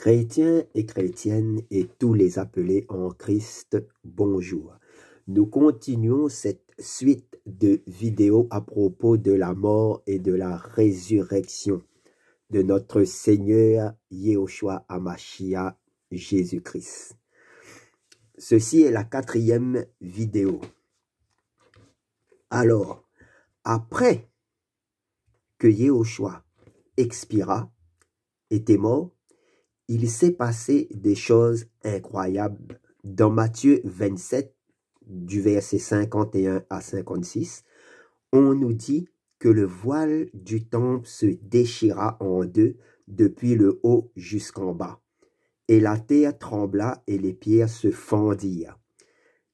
Chrétiens et chrétiennes et tous les appelés en Christ, bonjour. Nous continuons cette suite de vidéos à propos de la mort et de la résurrection de notre Seigneur Yehoshua Hamashiach Jésus-Christ. Ceci est la 4e vidéo. Alors, après que Yehoshua expira, était mort, il s'est passé des choses incroyables. Dans Matthieu 27, du verset 51 à 56, on nous dit que le voile du temple se déchira en deux depuis le haut jusqu'en bas. Et la terre trembla et les pierres se fendirent.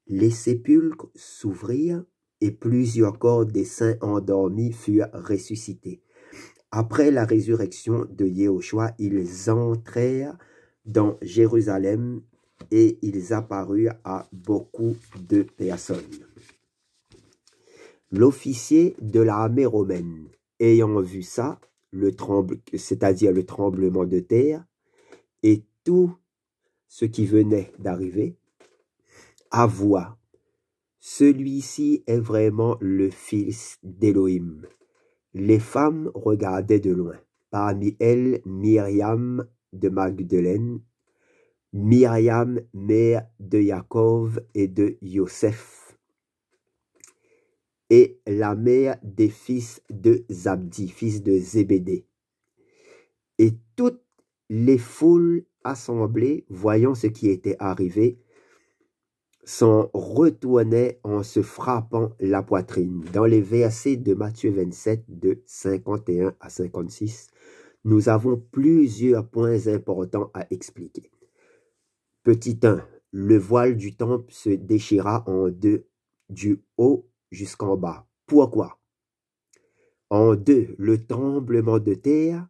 Les sépulcres s'ouvrirent et plusieurs corps des saints endormis furent ressuscités. Après la résurrection de Yehoshua, ils entrèrent dans Jérusalem et ils apparurent à beaucoup de personnes. L'officier de l'armée romaine, ayant vu ça, c'est-à-dire le tremblement de terre, et tout ce qui venait d'arriver, avoua, celui-ci est vraiment le fils d'Élohim. Les femmes regardaient de loin. Parmi elles, Myriam de Magdeleine, Myriam, mère de Jacob et de Joseph, et la mère des fils de Zabdi, fils de Zébédée. Et toutes les foules assemblées, voyant ce qui était arrivé, s'en retournaient en se frappant la poitrine. Dans les versets de Matthieu 27, de 51 à 56, nous avons plusieurs points importants à expliquer. Petit 1, le voile du temple se déchira en deux, du haut jusqu'en bas. Pourquoi? En 2, le tremblement de terre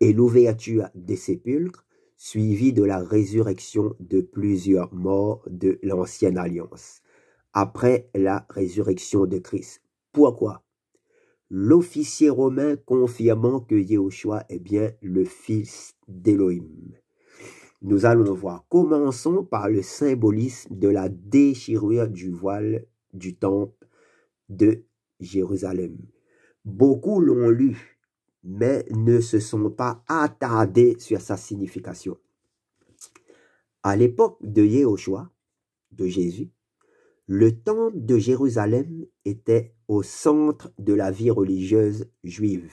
et l'ouverture des sépulcres, suivi de la résurrection de plusieurs morts de l'ancienne alliance, après la résurrection de Christ. Pourquoi? L'officier romain confirmant que Yehoshua est bien le fils d'Élohim. Nous allons voir. Commençons par le symbolisme de la déchirure du voile du temple de Jérusalem. Beaucoup l'ont lu, mais ne se sont pas attardés sur sa signification. À l'époque de Yehoshua, de Jésus, le temple de Jérusalem était au centre de la vie religieuse juive.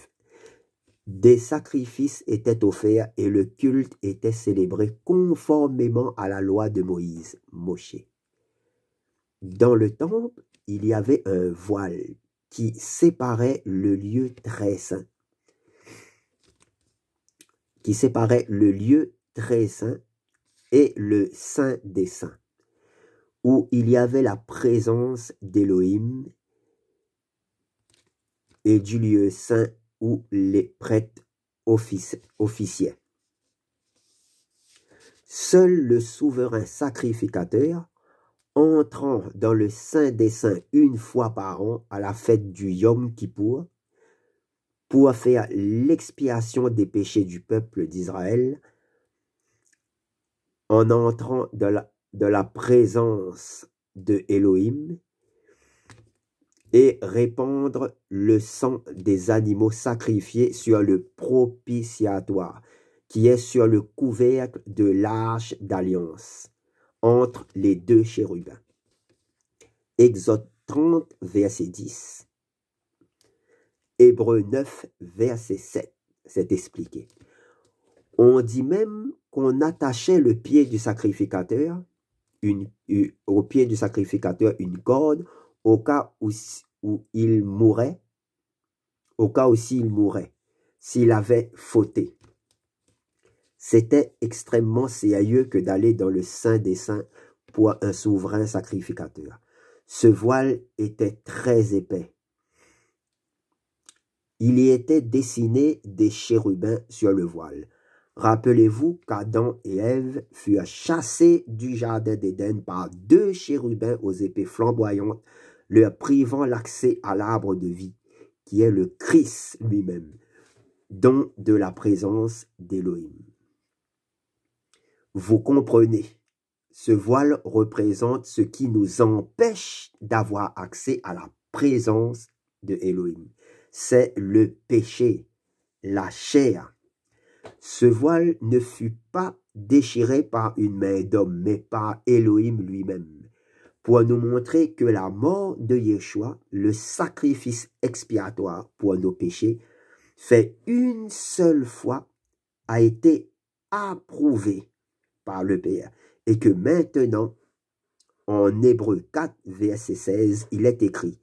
Des sacrifices étaient offerts et le culte était célébré conformément à la loi de Moïse, Moshe. Dans le temple, il y avait un voile qui séparait le lieu très saint. Et le Saint des Saints, où il y avait la présence d'Élohim et du lieu saint où les prêtres officiaient. Seul le souverain sacrificateur, entrant dans le Saint des Saints une fois par an à la fête du Yom Kippour, pour faire l'expiation des péchés du peuple d'Israël, en entrant dans la présence de Elohim et répandre le sang des animaux sacrifiés sur le propitiatoire, qui est sur le couvercle de l'arche d'alliance, entre les deux chérubins. Exode 30, verset 10. Hébreux 9, verset 7. C'est expliqué. On dit même qu'on attachait le pied du sacrificateur, au pied du sacrificateur une corde, au cas où il mourrait, s'il avait fauté. C'était extrêmement sérieux que d'aller dans le Saint des Saints pour un souverain sacrificateur. Ce voile était très épais. Il y était dessiné des chérubins sur le voile. Rappelez-vous qu'Adam et Ève furent chassés du jardin d'Éden par 2 chérubins aux épées flamboyantes, leur privant l'accès à l'arbre de vie, qui est le Christ lui-même, don de la présence d'Élohim. Vous comprenez, ce voile représente ce qui nous empêche d'avoir accès à la présence de Elohim. C'est le péché, la chair. Ce voile ne fut pas déchiré par une main d'homme, mais par Elohim lui-même, pour nous montrer que la mort de Yeshua, le sacrifice expiatoire pour nos péchés, fait une seule fois, a été approuvé par le Père. Et que maintenant, en Hébreux 4, verset 16, il est écrit: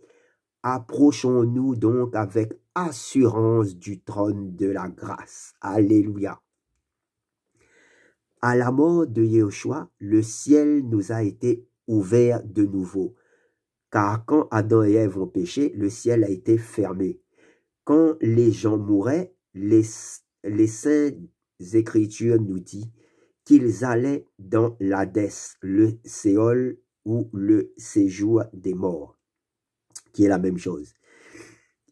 approchons-nous donc avec assurance du trône de la grâce. Alléluia. À la mort de Yeshua, le ciel nous a été ouvert de nouveau. Car quand Adam et Ève ont péché, le ciel a été fermé. Quand les gens mouraient, les saintes Écritures nous disent qu'ils allaient dans l'Hadès, le Séol ou le séjour des morts, qui est la même chose.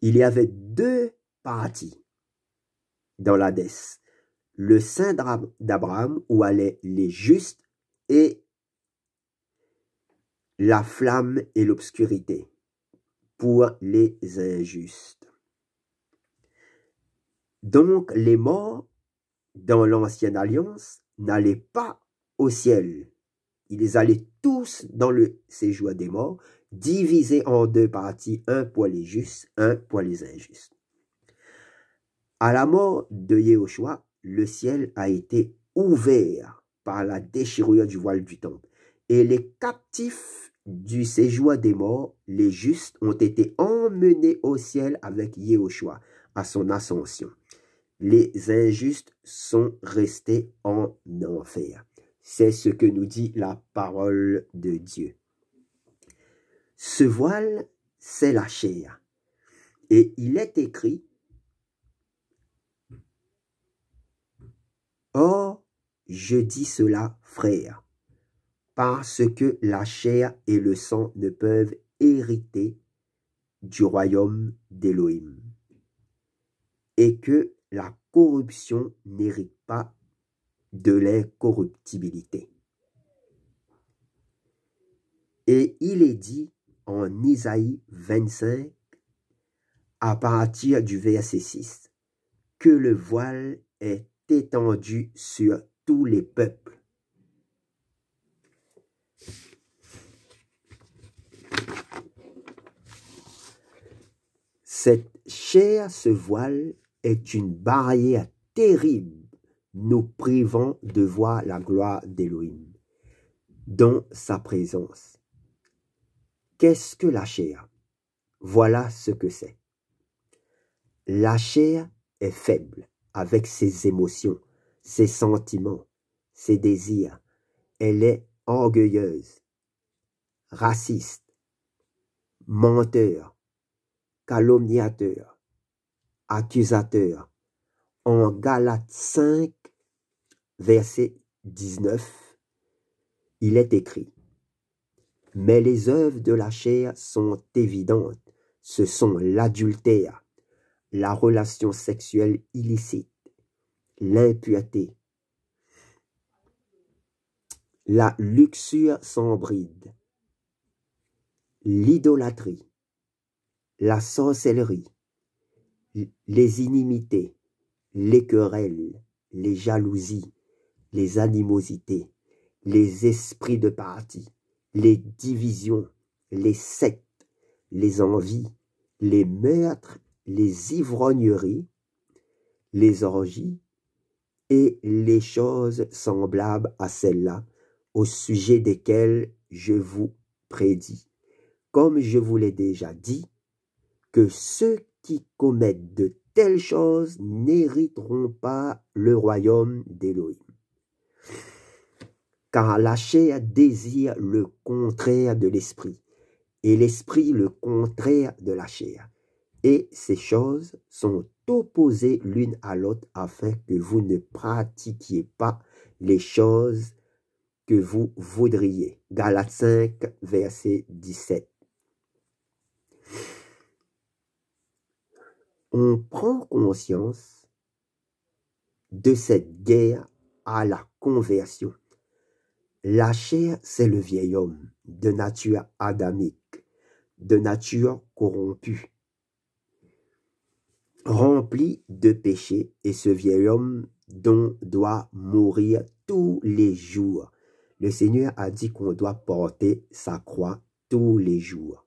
Il y avait deux parties dans l'Hadès. Le sein d'Abraham, où allaient les justes, et la flamme et l'obscurité pour les injustes. Donc, les morts dans l'ancienne alliance n'allaient pas au ciel. Ils allaient tous dans le séjour des morts, divisés en deux parties, un pour les justes, un pour les injustes. À la mort de Yeshua, le ciel a été ouvert par la déchirure du voile du temple. Et les captifs du séjour des morts, les justes, ont été emmenés au ciel avec Yeshua à son ascension. Les injustes sont restés en enfer. C'est ce que nous dit la parole de Dieu. Ce voile, c'est la chair. Et il est écrit: or, je dis cela, frère, parce que la chair et le sang ne peuvent hériter du royaume d'Élohim, et que la corruption n'hérite pas de l'incorruptibilité. Et il est dit en Isaïe 25, à partir du verset 6, que le voile est étendu sur tous les peuples. Cette chair, ce voile, est une barrière terrible, nous privant de voir la gloire d'Élohim dans sa présence. Qu'est-ce que la chair? Voilà ce que c'est. La chair est faible avec ses émotions, ses sentiments, ses désirs. Elle est orgueilleuse, raciste, menteur, calomniateur, accusateur. En Galates 5, verset 19, il est écrit: mais les œuvres de la chair sont évidentes. Ce sont l'adultère, la relation sexuelle illicite, l'impureté, la luxure sans bride, l'idolâtrie, la sorcellerie, les inimités, les querelles, les jalousies, les animosités, les esprits de parti, les divisions, les sectes, les envies, les meurtres, les ivrogneries, les orgies et les choses semblables à celles-là, au sujet desquelles je vous prédis, comme je vous l'ai déjà dit, que ceux qui commettent de telles choses n'hériteront pas le royaume d'Élohim. Car la chair désire le contraire de l'esprit, et l'esprit le contraire de la chair. Et ces choses sont opposées l'une à l'autre afin que vous ne pratiquiez pas les choses que vous voudriez. Galates 5, verset 17. On prend conscience de cette guerre à la conversion La chair, c'est le vieil homme, de nature adamique, de nature corrompue, rempli de péché, et ce vieil homme dont doit mourir tous les jours. Le Seigneur a dit qu'on doit porter sa croix tous les jours.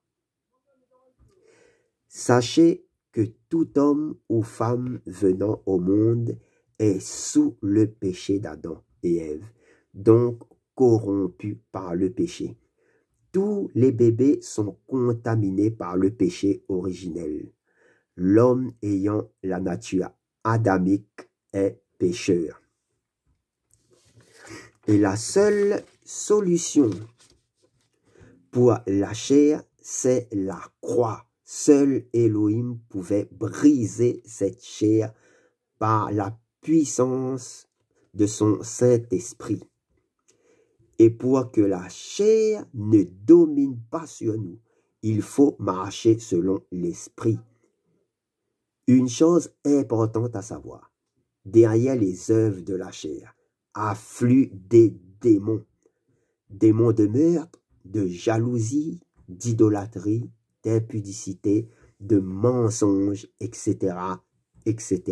Sachez que tout homme ou femme venant au monde est sous le péché d'Adam et Ève, donc corrompu par le péché. Tous les bébés sont contaminés par le péché originel. L'homme ayant la nature adamique est pécheur. Et la seule solution pour la chair, c'est la croix. Seul Elohim pouvait briser cette chair par la puissance de son Saint-Esprit. Et pour que la chair ne domine pas sur nous, il faut marcher selon l'Esprit. Une chose importante à savoir, derrière les œuvres de la chair, affluent des démons. Démons de meurtre, de jalousie, d'idolâtrie, d'impudicité, de mensonges, etc., etc.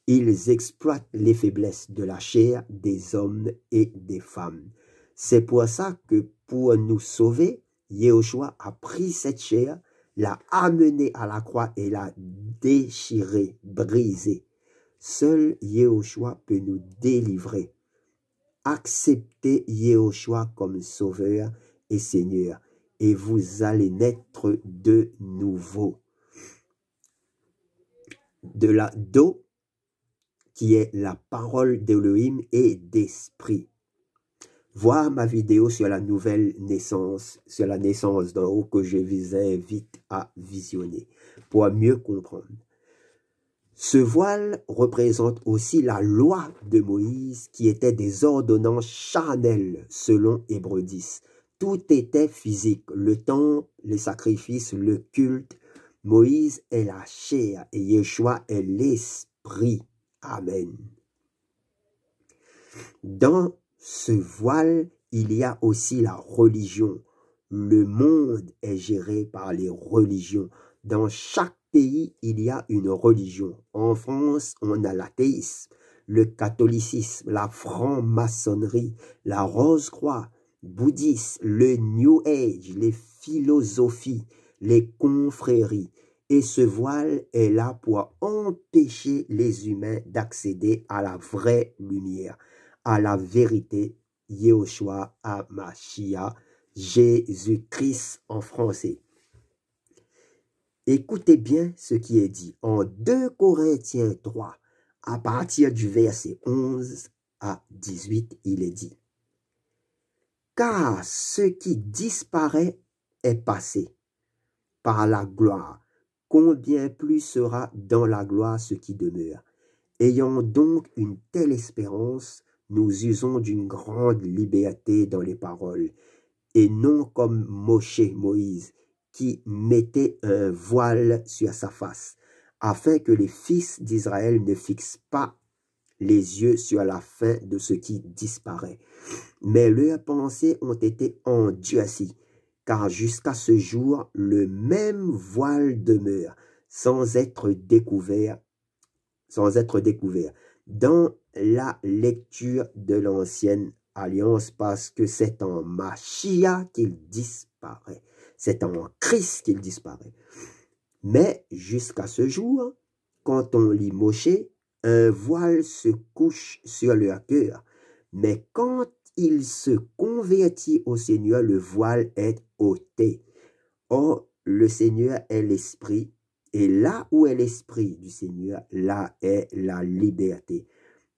Ils exploitent les faiblesses de la chair des hommes et des femmes. C'est pour ça que pour nous sauver, Yahushua a pris cette chair, l'a amenée à la croix et l'a déchirée, brisée. Seul Yahushua peut nous délivrer. Acceptez Yahushua comme sauveur et Seigneur, et vous allez naître de nouveau. De la d'eau, qui est la parole d'Elohim et d'esprit. Voir ma vidéo sur la nouvelle naissance, sur la naissance d'en haut, que je vous invite à visionner pour mieux comprendre. Ce voile représente aussi la loi de Moïse qui était des ordonnances charnelles selon Hébreux 10. Tout était physique, le temple, les sacrifices, le culte. Moïse est la chair et Yeshua est l'esprit. Amen. Dans ce voile, il y a aussi la religion. Le monde est géré par les religions. Dans chaque pays, il y a une religion. En France, on a l'athéisme, le catholicisme, la franc-maçonnerie, la Rose-Croix, bouddhisme, le New Age, les philosophies, les confréries. Et ce voile est là pour empêcher les humains d'accéder à la vraie lumière, à la vérité, Yehoshua HaMashiach, Jésus-Christ en français. Écoutez bien ce qui est dit en 2 Corinthiens 3, à partir du verset 11 à 18, il est dit: car ce qui disparaît est passé par la gloire, combien plus sera dans la gloire ce qui demeure. Ayant donc une telle espérance, nous usons d'une grande liberté dans les paroles, et non comme Moïse, qui mettait un voile sur sa face, afin que les fils d'Israël ne fixent pas les yeux sur la fin de ce qui disparaît. Mais leurs pensées ont été endurcies, car jusqu'à ce jour, le même voile demeure, sans être découvert dans la lecture de l'ancienne alliance, parce que c'est en Mashiach qu'il disparaît. C'est en Christ qu'il disparaît. Mais jusqu'à ce jour, quand on lit Moshe, un voile se couche sur leur cœur. Mais quand il se convertit au Seigneur, le voile est ôté. Or, le Seigneur est l'Esprit, et là où est l'Esprit du Seigneur, là est la liberté.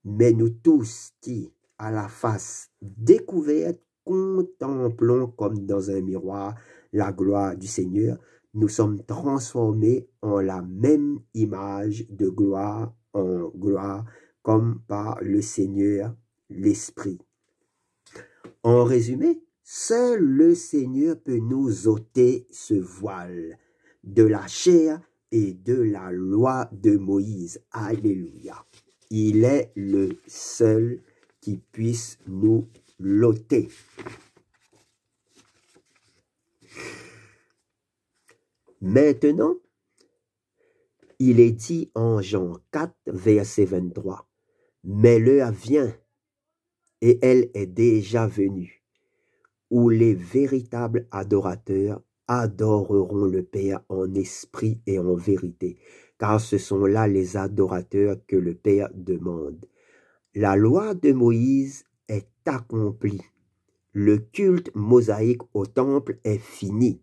Mais nous tous qui, à la face découverte, contemplons comme dans un miroir la gloire du Seigneur, nous sommes transformés en la même image de gloire en gloire, comme par le Seigneur, l'Esprit. En résumé, seul le Seigneur peut nous ôter ce voile de la chair et de la loi de Moïse. Alléluia. Il est le seul qui puisse nous l'ôter. Maintenant, il est dit en Jean 4, verset 23, « Mais l'heure vient, et elle est déjà venue, où les véritables adorateurs adoreront le Père en esprit et en vérité, car ce sont là les adorateurs que le Père demande. La loi de Moïse est accomplie. Le culte mosaïque au temple est fini.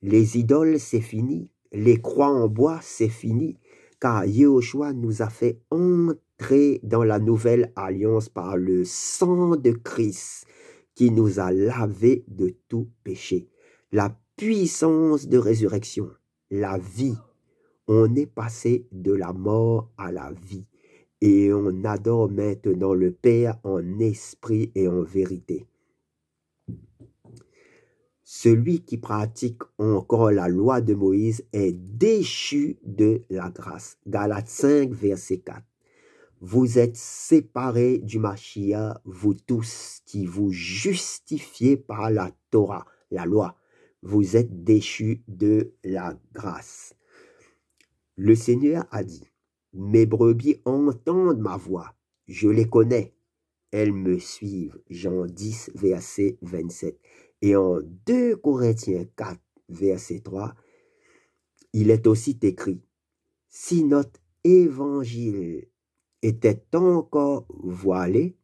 Les idoles, c'est fini. Les croix en bois, c'est fini. Car Yahushua nous a fait entrer dans la nouvelle alliance par le sang de Christ qui nous a lavés de tout péché. La puissance de résurrection, la vie. On est passé de la mort à la vie. Et on adore maintenant le Père en esprit et en vérité. Celui qui pratique encore la loi de Moïse est déchu de la grâce. Galates 5, verset 4. Vous êtes séparés du Mashiach, vous tous qui vous justifiez par la Torah, la loi. Vous êtes déchus de la grâce. Le Seigneur a dit, « Mes brebis entendent ma voix, je les connais, elles me suivent. » Jean 10, verset 27. Et en 2 Corinthiens 4, verset 3, il est aussi écrit, « Si notre évangile était encore voilé,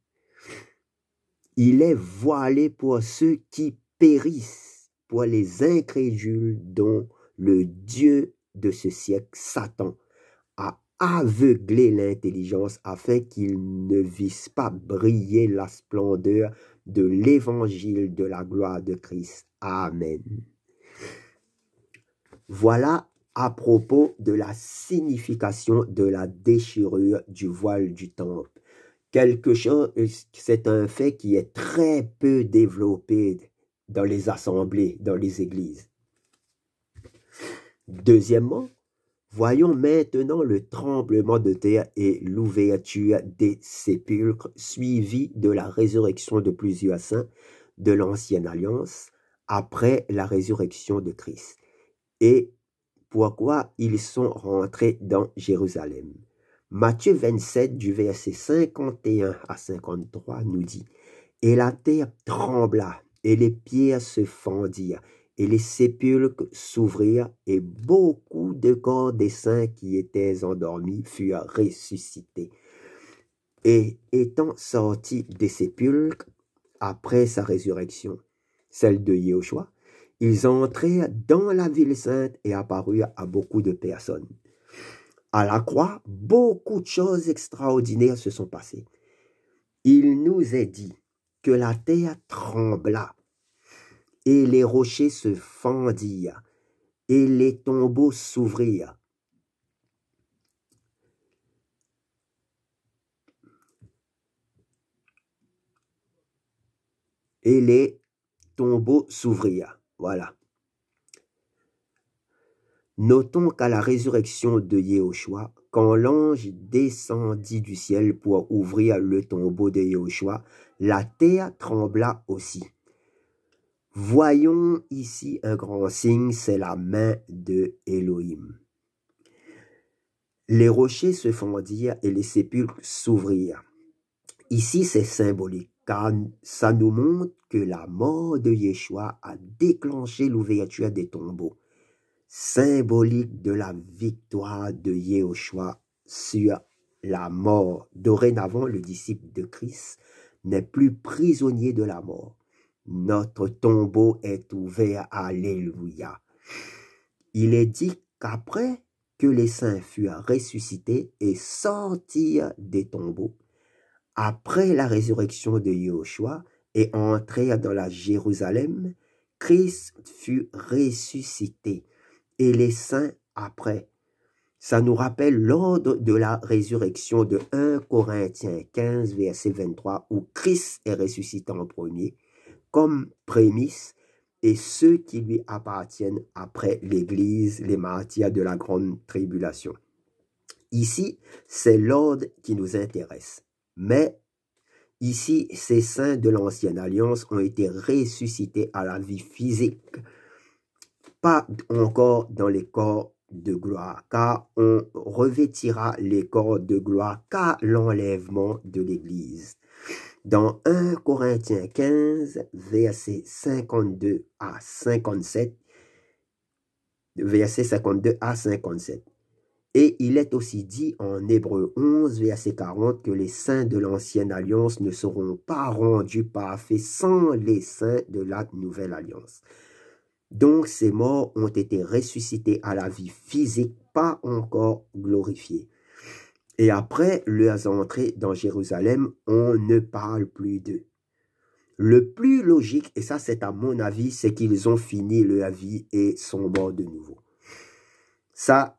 il est voilé pour ceux qui périssent, pour les incrédules dont le Dieu de ce siècle, Satan, a aveuglé l'intelligence afin qu'ils ne vissent pas briller la splendeur de l'évangile de la gloire de Christ. Amen. » Voilà à propos de la signification de la déchirure du voile du temple. Quelque chose, c'est un fait qui est très peu développé dans les assemblées, dans les églises. Deuxièmement, voyons maintenant le tremblement de terre et l'ouverture des sépulcres, suivi de la résurrection de plusieurs saints de l'Ancienne Alliance après la résurrection de Christ. Et pourquoi ils sont rentrés dans Jérusalem. Matthieu 27, du verset 51 à 53, nous dit, « Et la terre trembla, et les pierres se fendirent, et les sépulcres s'ouvrirent, et beaucoup de corps des saints qui étaient endormis furent ressuscités. Et étant sortis des sépulcres, après sa résurrection, celle de Yahushua, ils entrèrent dans la ville sainte et apparurent à beaucoup de personnes. À la croix, beaucoup de choses extraordinaires se sont passées. Il nous est dit que la terre trembla, et les rochers se fendirent, et les tombeaux s'ouvrirent. Et les tombeaux s'ouvrirent. Voilà. Notons qu'à la résurrection de Yahushua, quand l'ange descendit du ciel pour ouvrir le tombeau de Yahushua, la terre trembla aussi. Voyons ici un grand signe, c'est la main de Elohim. Les rochers se fendirent et les sépulcres s'ouvrirent. Ici, c'est symbolique, car ça nous montre que la mort de Yeshua a déclenché l'ouverture des tombeaux, symbolique de la victoire de Yahushua sur la mort. Dorénavant, le disciple de Christ n'est plus prisonnier de la mort. Notre tombeau est ouvert, alléluia. Il est dit qu'après que les saints furent ressuscités et sortirent des tombeaux, après la résurrection de Yahushua et entrèrent dans la Jérusalem, Christ fut ressuscité et les saints après. Ça nous rappelle l'ordre de la résurrection de 1 Corinthiens 15, verset 23, où Christ est ressuscité en premier, comme prémisse, et ceux qui lui appartiennent après l'Église, les martyrs de la grande tribulation. Ici, c'est l'ordre qui nous intéresse. Mais Ici, ces saints de l'Ancienne Alliance ont été ressuscités à la vie physique, pas encore dans les corps de gloire, car on revêtira les corps de gloire qu'à l'enlèvement de l'Église. Dans 1 Corinthiens 15, versets 52 à 57, versets 52 à 57. Et il est aussi dit en Hébreux 11, verset 40, que les saints de l'Ancienne Alliance ne seront pas rendus parfaits sans les saints de la Nouvelle Alliance. Donc ces morts ont été ressuscités à la vie physique, pas encore glorifiés. Et après leur entrée dans Jérusalem, on ne parle plus d'eux. Le plus logique, et ça c'est à mon avis, c'est qu'ils ont fini leur vie et sont morts de nouveau. Ça,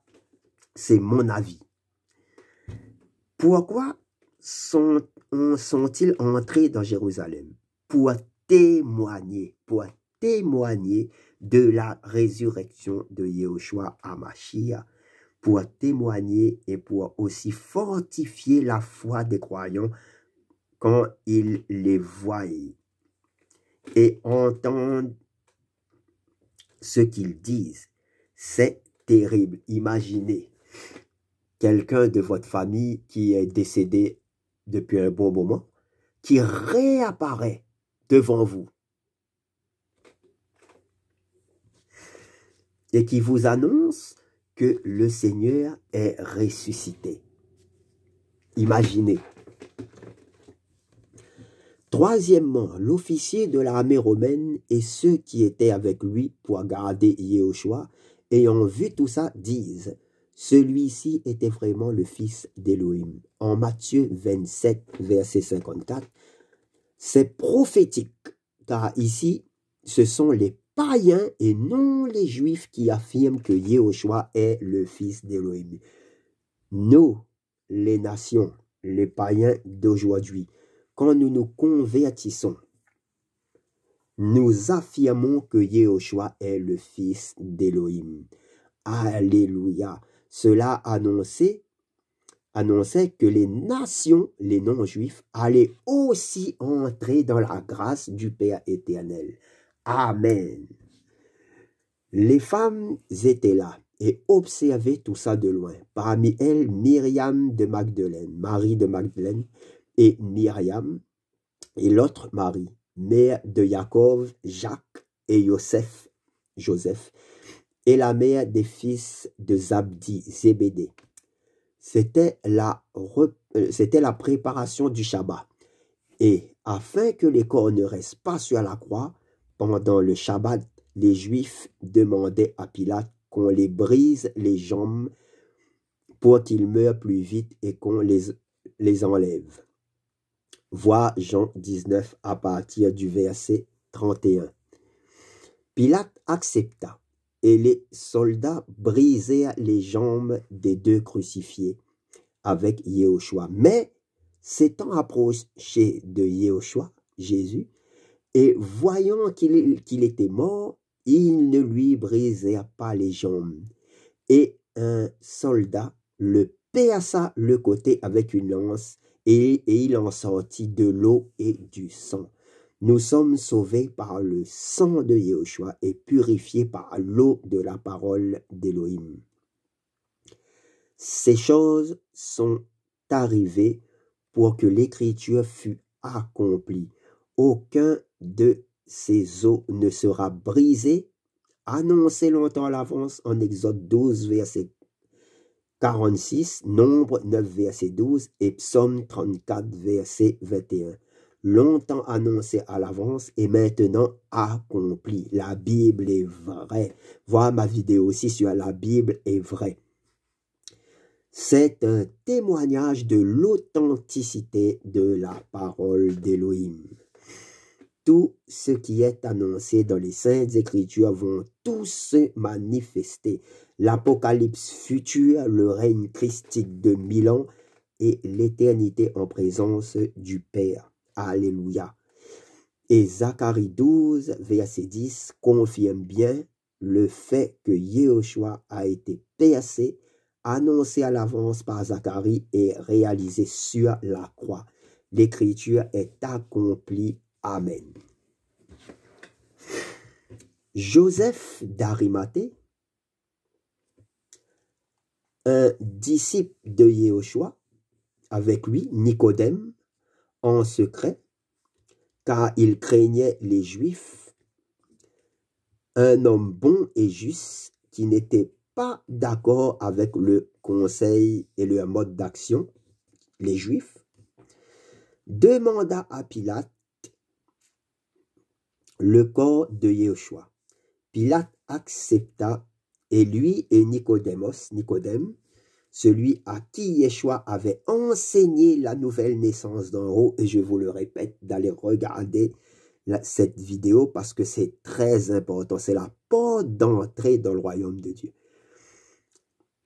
c'est mon avis. Pourquoi sont-ils entrés dans Jérusalem? Pour témoigner de la résurrection de Yehoshua HaMashiach, pour témoigner et pour aussi fortifier la foi des croyants quand ils les voient et entendent ce qu'ils disent. C'est terrible. Imaginez quelqu'un de votre famille qui est décédé depuis un bon moment, qui réapparaît devant vous et qui vous annonce que le Seigneur est ressuscité. Imaginez. Troisièmement, l'officier de l'armée romaine et ceux qui étaient avec lui pour garder Yehoshua, ayant vu tout ça, disent: celui-ci était vraiment le fils d'Élohim. En Matthieu 27, verset 54, c'est prophétique, car ici, ce sont les païens et non les juifs qui affirment que Yehoshua est le fils d'Élohim. Nous, les nations, les païens d'aujourd'hui, quand nous nous convertissons, nous affirmons que Yehoshua est le fils d'Élohim. Alléluia. Cela annonçait que les nations, les non-juifs, allaient aussi entrer dans la grâce du Père éternel. Amen. Les femmes étaient là et observaient tout ça de loin. Parmi elles, Myriam de Magdeleine, Marie de Magdeleine et Myriam, et l'autre Marie, mère de Jacob, Jacques et Joseph, et la mère des fils de Zabdi, Zébédée. C'était la préparation du Shabbat. Et afin que les corps ne restent pas sur la croix, pendant le Shabbat, les Juifs demandaient à Pilate qu'on les brise les jambes pour qu'ils meurent plus vite et qu'on les enlève. Voir Jean 19 à partir du verset 31. Pilate accepta. Et les soldats brisèrent les jambes des deux crucifiés avec Yehoshua. Mais s'étant approché de Yehoshua, Jésus, et voyant qu'il était mort, ils ne lui brisèrent pas les jambes. Et un soldat le perça le côté avec une lance, et il en sortit de l'eau et du sang. Nous sommes sauvés par le sang de Yehoshua et purifiés par l'eau de la parole d'Élohim. Ces choses sont arrivées pour que l'écriture fût accomplie. Aucun de ces os ne sera brisé, annoncé longtemps à l'avance en Exode 12, verset 46, Nombre 9, verset 12 et Psaume 34, verset 21. Longtemps annoncé à l'avance et maintenant accompli. La Bible est vraie. Voir ma vidéo aussi sur la Bible est vraie. C'est un témoignage de l'authenticité de la parole d'Élohim. Tout ce qui est annoncé dans les Saintes Écritures vont tous se manifester. L'Apocalypse futur, le règne christique de 1000 ans et l'éternité en présence du Père. Alléluia. Et Zacharie 12, verset 10, confirme bien le fait que Yehoshua a été percé, annoncé à l'avance par Zacharie et réalisé sur la croix. L'écriture est accomplie. Amen. Joseph d'Arimathée, un disciple de Yéhoshua, avec lui, Nicodème, en secret, car il craignait les Juifs, un homme bon et juste qui n'était pas d'accord avec le conseil et le mode d'action, les Juifs, demanda à Pilate le corps de Yéhoshua. Pilate accepta, et lui et Nicodème, celui à qui Yeshua avait enseigné la nouvelle naissance d'en haut, et je vous le répète, d'aller regarder cette vidéo parce que c'est très important, c'est la porte d'entrée dans le royaume de Dieu.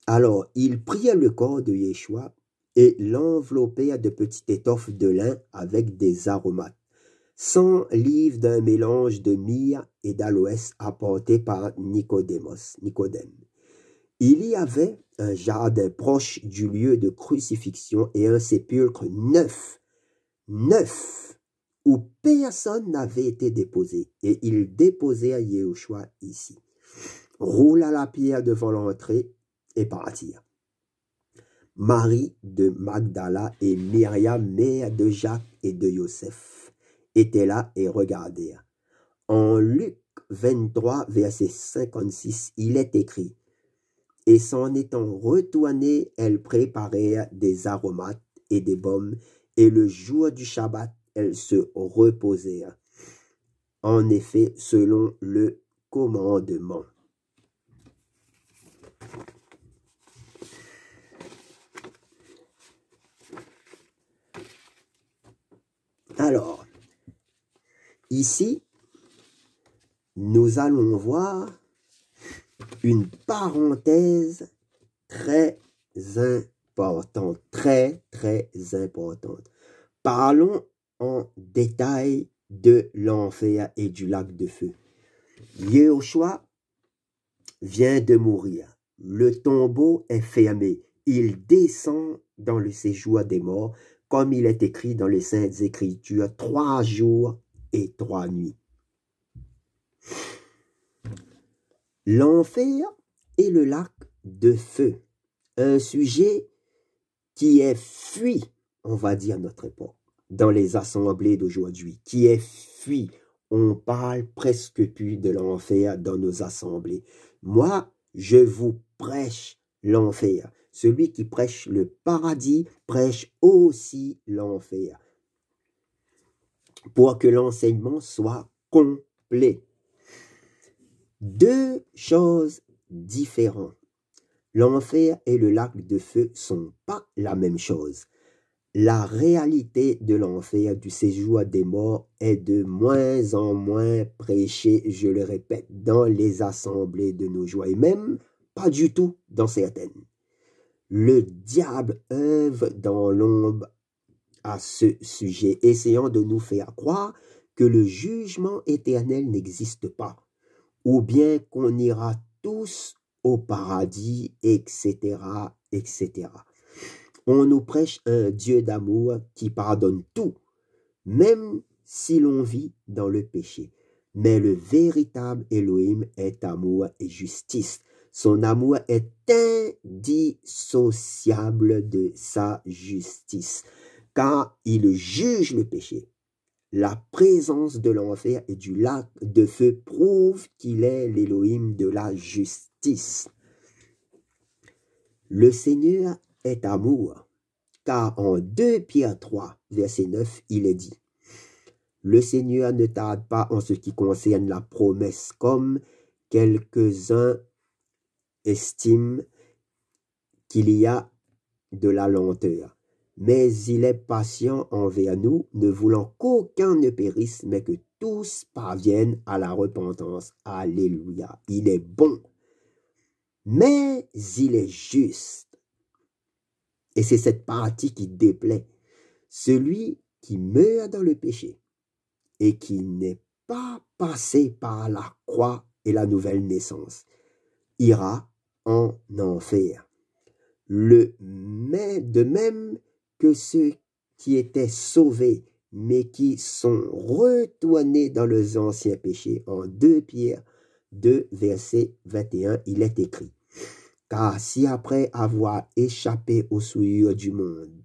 Alors, ils prirent le corps de Yeshua et l'enveloppèrent de petites étoffes de lin avec des aromates, 100 livres d'un mélange de myrrhe et d'aloès apporté par Nicodème. Il y avait un jardin proche du lieu de crucifixion et un sépulcre neuf, où personne n'avait été déposé. Et ils déposèrent Yéhoshua ici, roula la pierre devant l'entrée et partirent. Marie de Magdala et Myriam, mère de Jacques et de Joseph, étaient là et regardèrent. En Luc 23, verset 56, il est écrit: et s'en étant retournées, elles préparèrent des aromates et des baumes, et le jour du Shabbat, elles se reposèrent. En effet, selon le commandement. Alors, ici, nous allons voir une parenthèse très importante, très importante. Parlons en détail de l'enfer et du lac de feu. Yéhoshua vient de mourir. Le tombeau est fermé. Il descend dans le séjour des morts, comme il est écrit dans les Saintes Écritures, 3 jours et 3 nuits. L'enfer et le lac de feu, un sujet qui est fui, on va dire, notre époque, dans les assemblées d'aujourd'hui, qui est fui. On parle presque plus de l'enfer dans nos assemblées. Moi, je vous prêche l'enfer. Celui qui prêche le paradis prêche aussi l'enfer, pour que l'enseignement soit complet. 2 choses différentes. L'enfer et le lac de feu sont pas la même chose. La réalité de l'enfer, du séjour des morts, est de moins en moins prêchée, je le répète, dans les assemblées de nos jours, et même pas du tout dans certaines. Le diable œuvre dans l'ombre à ce sujet, essayant de nous faire croire que le jugement éternel n'existe pas, ou bien qu'on ira tous au paradis, etc., etc. On nous prêche un Dieu d'amour qui pardonne tout, même si l'on vit dans le péché. Mais le véritable Elohim est amour et justice. Son amour est indissociable de sa justice, car il juge le péché. La présence de l'enfer et du lac de feu prouve qu'il est l'Elohim de la justice. Le Seigneur est amour, car en 2 Pierre 3, verset 9, il est dit: le Seigneur ne tarde pas en ce qui concerne la promesse, comme quelques-uns estiment qu'il y a de la lenteur. Mais il est patient envers nous, ne voulant qu'aucun ne périsse, mais que tous parviennent à la repentance. Alléluia. Il est bon, mais il est juste. Et c'est cette partie qui déplaît. Celui qui meurt dans le péché et qui n'est pas passé par la croix et la nouvelle naissance ira en enfer. De même que ceux qui étaient sauvés, mais qui sont retournés dans leurs anciens péchés. En 2 Pierre 2, verset 21, il est écrit: car si après avoir échappé aux souillures du monde,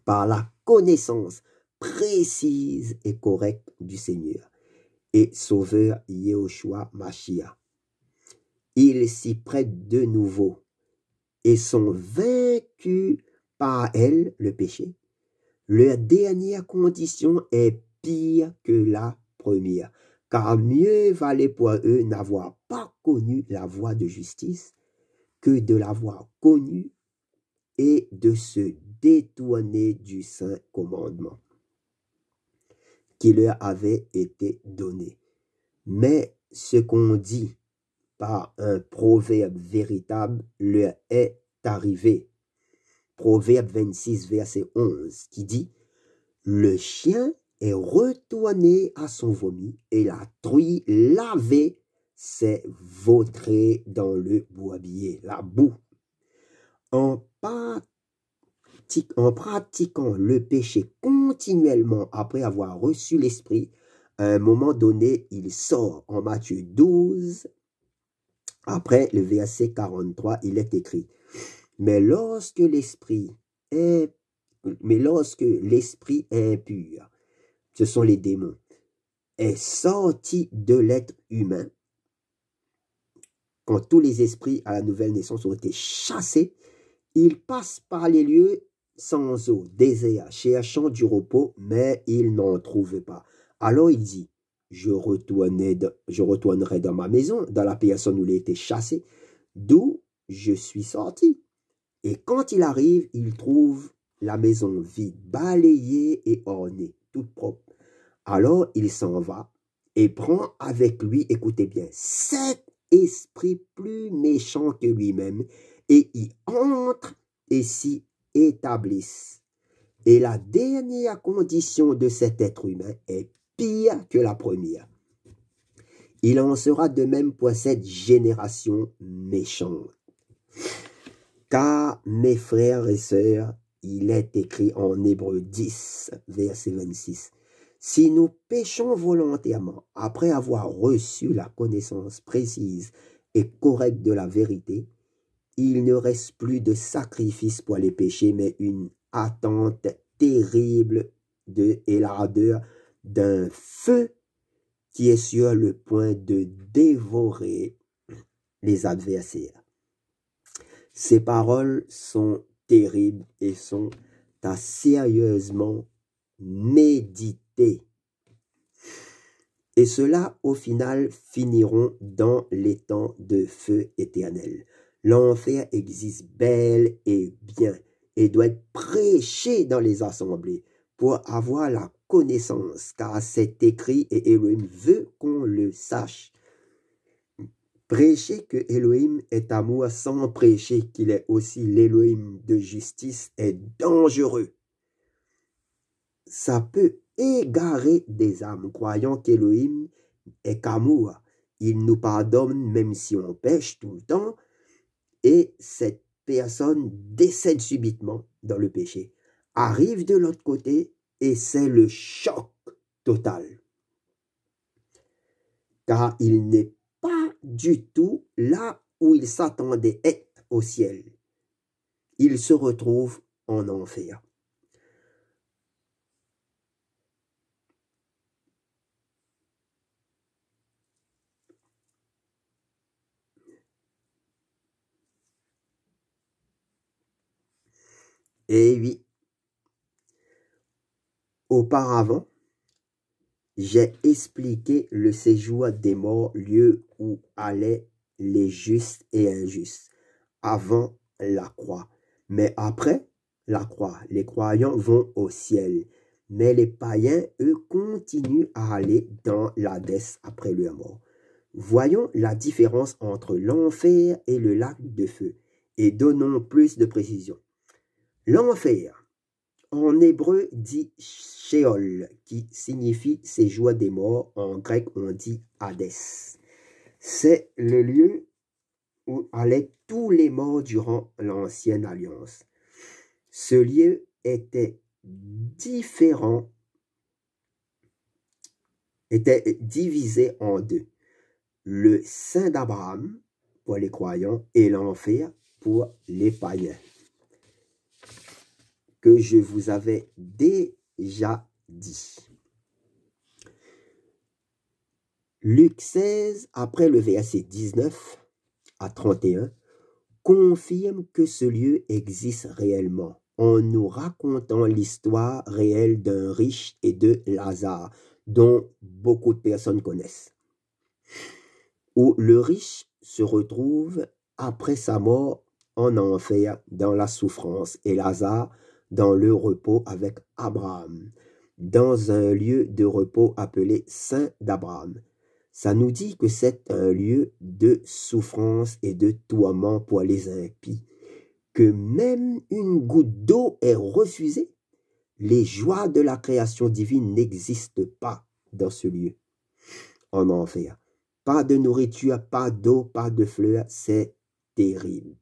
par la connaissance précise et correcte du Seigneur et Sauveur Yahushua Mashiach, ils s'y prêtent de nouveau et sont vaincus par elle, le péché, leur dernière condition est pire que la première, car mieux valait pour eux n'avoir pas connu la voie de justice que de l'avoir connue et de se détourner du saint commandement qui leur avait été donné. Mais ce qu'on dit par un proverbe véritable leur est arrivé. Proverbe 26, verset 11, qui dit: le chien est retourné à son vomi et la truie lavée s'est vautrée dans le bourbier, la boue. En pratiquant le péché continuellement après avoir reçu l'Esprit, à un moment donné, il sort. En Matthieu 12, après le verset 43, il est écrit: mais lorsque l'esprit est impur, ce sont les démons, est sorti de l'être humain, quand tous les esprits à la nouvelle naissance ont été chassés, il passe par les lieux sans eau, déserts, cherchant du repos, mais il n'en trouve pas. Alors il dit: je retournerai dans ma maison, dans la personne où il a été chassé, d'où je suis sorti. Et quand il arrive, il trouve la maison vide, balayée et ornée, toute propre. Alors il s'en va et prend avec lui, écoutez bien, 7 esprits plus méchants que lui-même, et y entre et s'y établissent. Et la dernière condition de cet être humain est pire que la première. Il en sera de même pour cette génération méchante. Car, mes frères et sœurs, il est écrit en Hébreux 10, verset 26, si nous péchons volontairement, après avoir reçu la connaissance précise et correcte de la vérité, il ne reste plus de sacrifice pour les péchés, mais une attente terrible et l'ardeur d'un feu qui est sur le point de dévorer les adversaires. Ces paroles sont terribles et sont à sérieusement méditer. Et ceux-là, au final, finiront dans les temps de feu éternel. L'enfer existe bel et bien et doit être prêché dans les assemblées pour avoir la connaissance, car c'est écrit et Elohim veut qu'on le sache. Prêcher que Elohim est amour sans prêcher qu'il est aussi l'Elohim de justice est dangereux. Ça peut égarer des âmes, croyant qu'Elohim est qu'amour. Il nous pardonne même si on pêche tout le temps, et cette personne décède subitement dans le péché, arrive de l'autre côté, et c'est le choc total. Car il n'est pas du tout là où il s'attendait être au ciel. Il se retrouve en enfer. Et oui, auparavant, j'ai expliqué le séjour des morts, lieu où allaient les justes et injustes, avant la croix. Mais après la croix, les croyants vont au ciel. Mais les païens, eux, continuent à aller dans l'Hadès après leur mort. Voyons la différence entre l'enfer et le lac de feu, et donnons plus de précision. L'enfer, en hébreu, dit Sheol, qui signifie séjour des morts. En grec, on dit Hadès. C'est le lieu où allaient tous les morts durant l'ancienne alliance. Ce lieu était différents, étaient divisés en deux. Le sein d'Abraham pour les croyants et l'enfer pour les païens, que je vous avais déjà dit. Luc 16, après le verset 19 à 31, confirme que ce lieu existe réellement en nous racontant l'histoire réelle d'un riche et de Lazare, dont beaucoup de personnes connaissent, où le riche se retrouve après sa mort en enfer dans la souffrance et Lazare dans le repos avec Abraham, dans un lieu de repos appelé Saint d'Abraham. Ça nous dit que c'est un lieu de souffrance et de tourment pour les impies, que même une goutte d'eau est refusée. Les joies de la création divine n'existent pas dans ce lieu, en enfer. Pas de nourriture, pas d'eau, pas de fleurs, c'est terrible.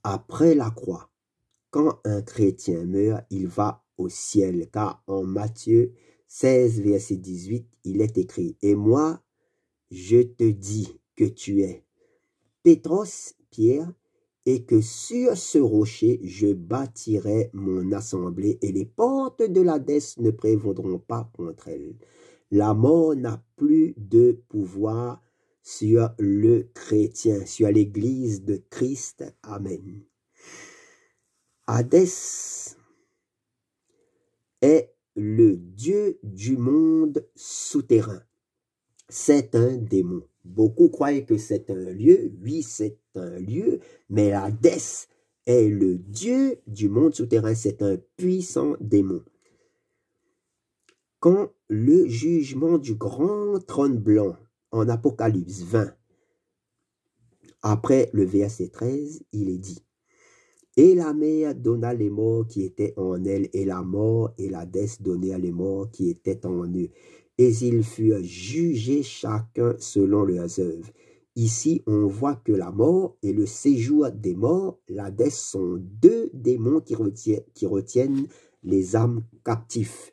Après la croix, quand un chrétien meurt, il va au ciel, car en Matthieu 16, verset 18, il est écrit « Et moi, je te dis que tu es Pétros, Pierre, et que sur ce rocher, je bâtirai mon assemblée, et les portes de l'Hadès ne prévaudront pas contre elle. » La mort n'a plus de pouvoir sur le chrétien, sur l'Église de Christ. Amen. Hadès est le dieu du monde souterrain. C'est un démon. Beaucoup croient que c'est un lieu. Oui, c'est un lieu, mais Hadès est le dieu du monde souterrain. C'est un puissant démon. Quand le jugement du grand trône blanc en Apocalypse 20, après le verset 13, il est dit « Et la mer donna les morts qui étaient en elle, et la mort et l'Hadès donnèrent les morts qui étaient en eux. Et ils furent jugés chacun selon leurs œuvres. » Ici, on voit que la mort et le séjour des morts, l'Hadès, sont deux démons qui retiennent les âmes captifs.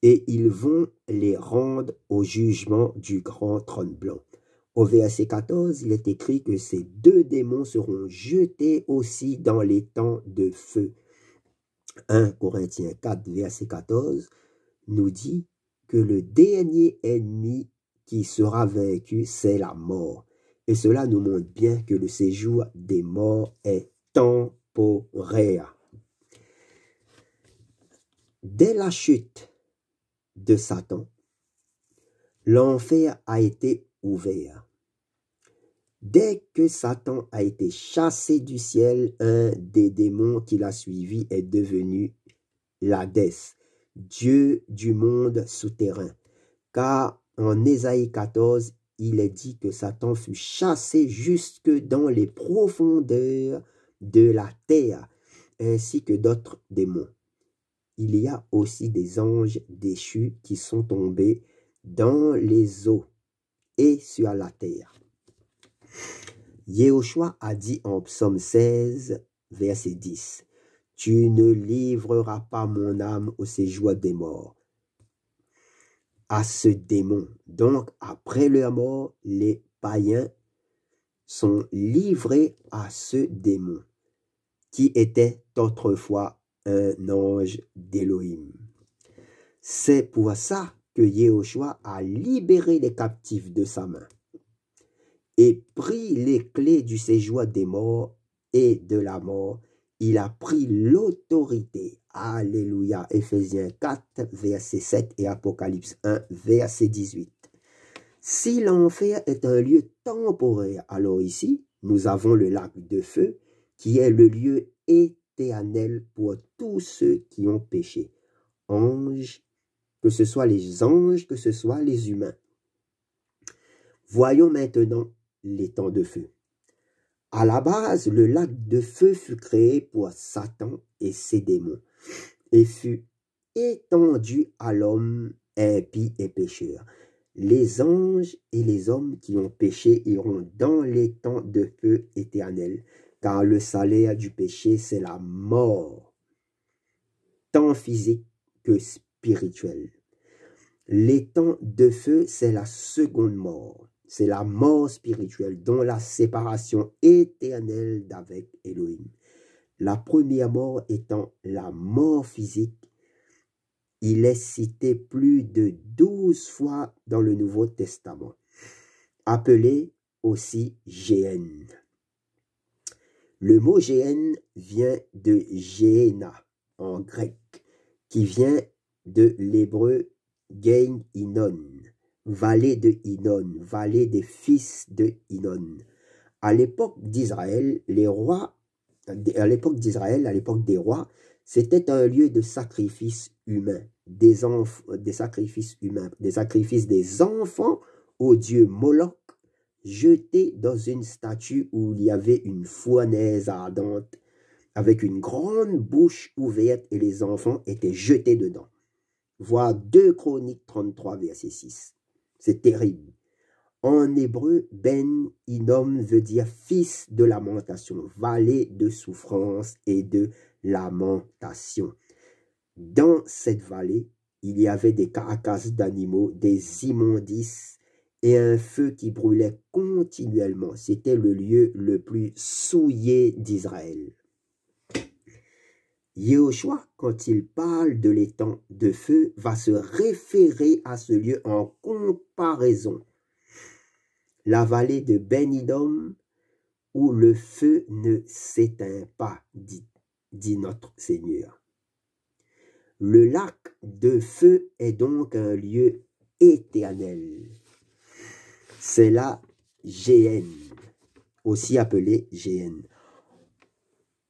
Et ils vont les rendre au jugement du grand trône blanc. Au verset 14, il est écrit que ces deux démons seront jetés aussi dans les temps de feu. 1 Corinthiens 4, verset 14, nous dit que le dernier ennemi qui sera vaincu, c'est la mort. Et cela nous montre bien que le séjour des morts est temporaire. Dès la chute de Satan, l'enfer a été ouvert. Dès que Satan a été chassé du ciel, un des démons qui l'a suivi est devenu l'Hadès, dieu du monde souterrain. Car en Ésaïe 14, il est dit que Satan fut chassé jusque dans les profondeurs de la terre, ainsi que d'autres démons. Il y a aussi des anges déchus qui sont tombés dans les eaux et sur la terre. Yehoshua a dit en Psaume 16, verset 10, « Tu ne livreras pas mon âme au séjour des morts. » À ce démon. Donc, après leur mort, les païens sont livrés à ce démon, qui était autrefois un ange d'Élohim. C'est pour ça que Yehoshua a libéré les captifs de sa main et pris les clés du séjour des morts et de la mort. Il a pris l'autorité. Alléluia. Éphésiens 4, verset 7 et Apocalypse 1, verset 18. Si l'enfer est un lieu temporaire, alors ici, nous avons le lac de feu qui est le lieu éternel pour tous ceux qui ont péché. Anges, que ce soit les anges, que ce soit les humains. Voyons maintenant les temps de feu. À la base, le lac de feu fut créé pour Satan et ses démons et fut étendu à l'homme impie et pécheur. Les anges et les hommes qui ont péché iront dans les temps de feu éternel, car le salaire du péché, c'est la mort. tant physique que spirituel. Les temps de feu, c'est la seconde mort. C'est la mort spirituelle, dont la séparation éternelle d'avec Elohim. La première mort étant la mort physique. Il est cité plus de 12 fois dans le Nouveau Testament, appelé aussi Géhenne. Le mot Géhenne vient de Géhéna en grec, qui vient de l'hébreu Gein Inon, vallée de Inon, vallée des fils de Inon. À l'époque d'Israël, les rois, à l'époque des rois, c'était un lieu de sacrifice humain, des sacrifices humains, des sacrifices des enfants au dieu Moloch, jetés dans une statue où il y avait une fournaise ardente avec une grande bouche ouverte et les enfants étaient jetés dedans. Voir 2 Chroniques 33, verset 6. C'est terrible. En hébreu, Ben Hinnom veut dire fils de lamentation, vallée de souffrance et de lamentation. Dans cette vallée, il y avait des carcasses d'animaux, des immondices et un feu qui brûlait continuellement. C'était le lieu le plus souillé d'Israël. Yehoshua, quand il parle de l'étang de feu, va se référer à ce lieu en comparaison. La vallée de Ben Hinnom, où le feu ne s'éteint pas, dit notre Seigneur. Le lac de feu est donc un lieu éternel. C'est la Géhenne, aussi appelée Géhenne.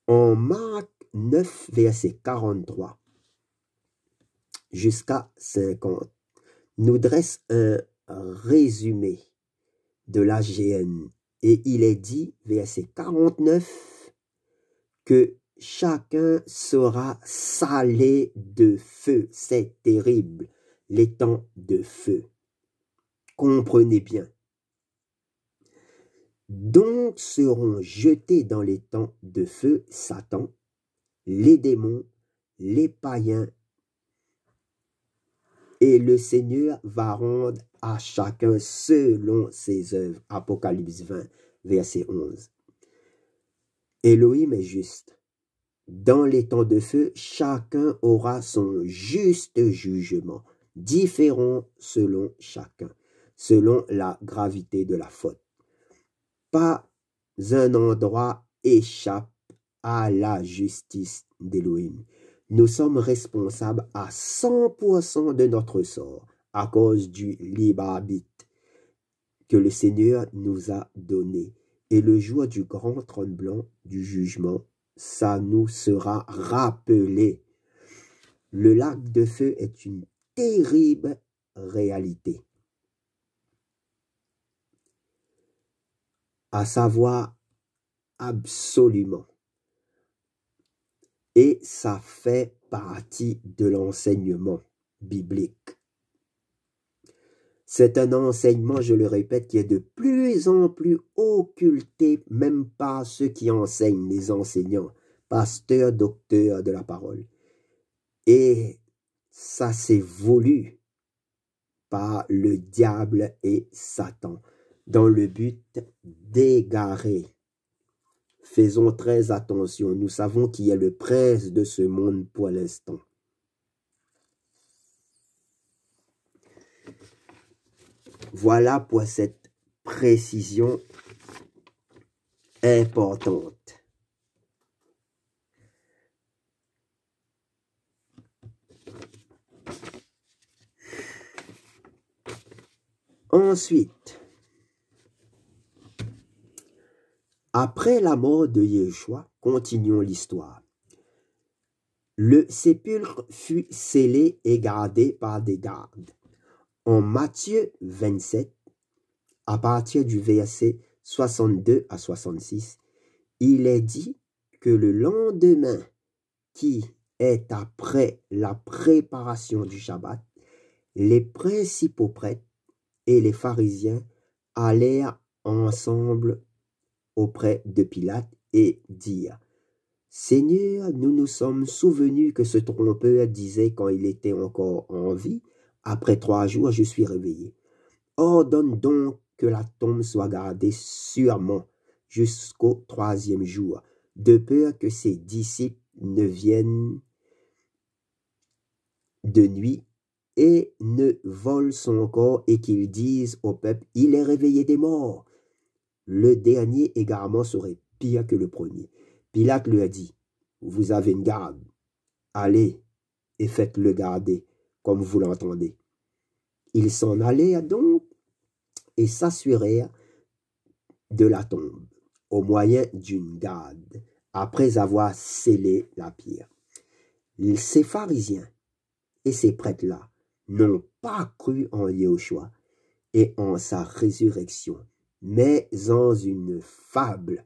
En Marc 9, verset 43 jusqu'à 50, nous dresse un résumé de la Géhenne. Et il est dit, verset 49, que chacun sera salé de feu. C'est terrible, les temps de feu. Comprenez bien. Donc seront jetés dans les temps de feu Satan, les démons, les païens, et le Seigneur va rendre à chacun selon ses œuvres. Apocalypse 20, verset 11. Elohim est juste. Dans les temps de feu, chacun aura son juste jugement, différent selon chacun, selon la gravité de la faute. Pas un endroit échappe à la justice d'Elohim. Nous sommes responsables à 100% de notre sort à cause du libre arbitre que le Seigneur nous a donné. Et le jour du grand trône blanc du jugement, ça nous sera rappelé. Le lac de feu est une terrible réalité. À savoir absolument. Et ça fait partie de l'enseignement biblique. C'est un enseignement, je le répète, qui est de plus en plus occulté, même par ceux qui enseignent, les enseignants, pasteurs, docteurs de la parole. Et ça s'est voulu par le diable et Satan, dans le but d'égarer. Faisons très attention, nous savons qui est le prince de ce monde pour l'instant. Voilà pour cette précision importante. Ensuite, après la mort de Yeshua, continuons l'histoire. Le sépulcre fut scellé et gardé par des gardes. En Matthieu 27, à partir du verset 62 à 66, il est dit que le lendemain, qui est après la préparation du Shabbat, les principaux prêtres et les pharisiens allèrent ensemble auprès de Pilate et dirent: Seigneur, nous nous sommes souvenus que ce trompeur disait quand il était encore en vie, après 3 jours, je suis réveillé. Ordonne donc que la tombe soit gardée sûrement jusqu'au 3e jour, de peur que ses disciples ne viennent de nuit et ne volent son corps et qu'ils disent au peuple, il est réveillé des morts. Le dernier égarement serait pire que le premier. Pilate lui a dit, vous avez une garde, allez et faites-le garder, comme vous l'entendez. Ils s'en allèrent donc et s'assurèrent de la tombe, au moyen d'une garde, après avoir scellé la pierre. Ces pharisiens et ces prêtres-là n'ont pas cru en Yeshua et en sa résurrection, mais en une fable,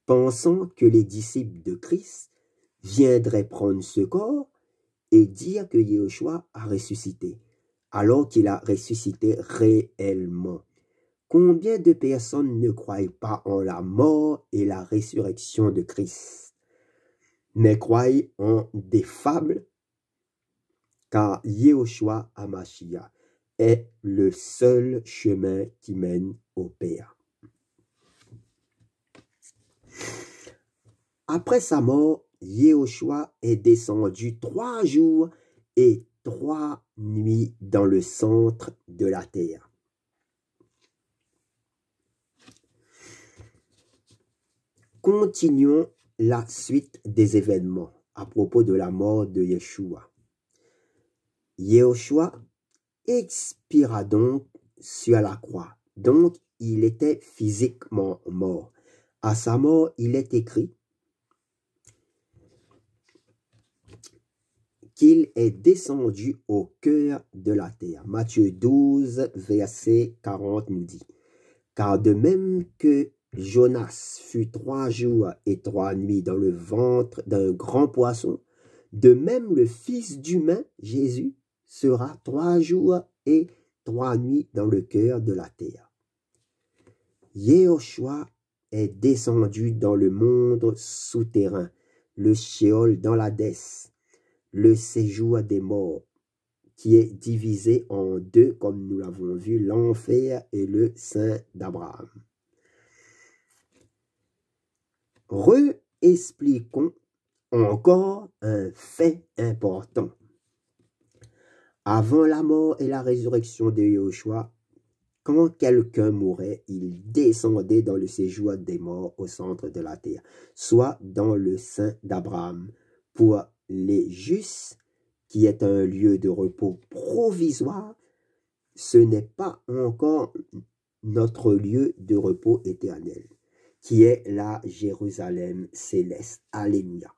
pensant que les disciples de Christ viendraient prendre ce corps et dire que Yeshua a ressuscité, alors qu'il a ressuscité réellement. Combien de personnes ne croient pas en la mort et la résurrection de Christ, mais croient en des fables, car Yeshua HaMashiach est le seul chemin qui mène au Père. Après sa mort, Yeshua est descendu 3 jours et 3 nuits dans le centre de la terre. Continuons la suite des événements à propos de la mort de Yeshua. Yeshua expira donc sur la croix. Donc, il était physiquement mort. À sa mort, il est écrit qu'il est descendu au cœur de la terre. Matthieu 12, verset 40 nous dit, « Car de même que Jonas fut 3 jours et 3 nuits dans le ventre d'un grand poisson, de même le Fils d'humain, Jésus, sera 3 jours et 3 nuits dans le cœur de la terre. » Yeshua est descendu dans le monde souterrain, le Sheol dans l'Hadès, le séjour des morts, qui est divisé en 2, comme nous l'avons vu, l'enfer et le sein d'Abraham. Réexpliquons encore un fait important. Avant la mort et la résurrection de Yeshua, quand quelqu'un mourait, il descendait dans le séjour des morts au centre de la terre, soit dans le sein d'Abraham, pour les justes, qui est un lieu de repos provisoire. Ce n'est pas encore notre lieu de repos éternel, qui est la Jérusalem céleste. Alléluia.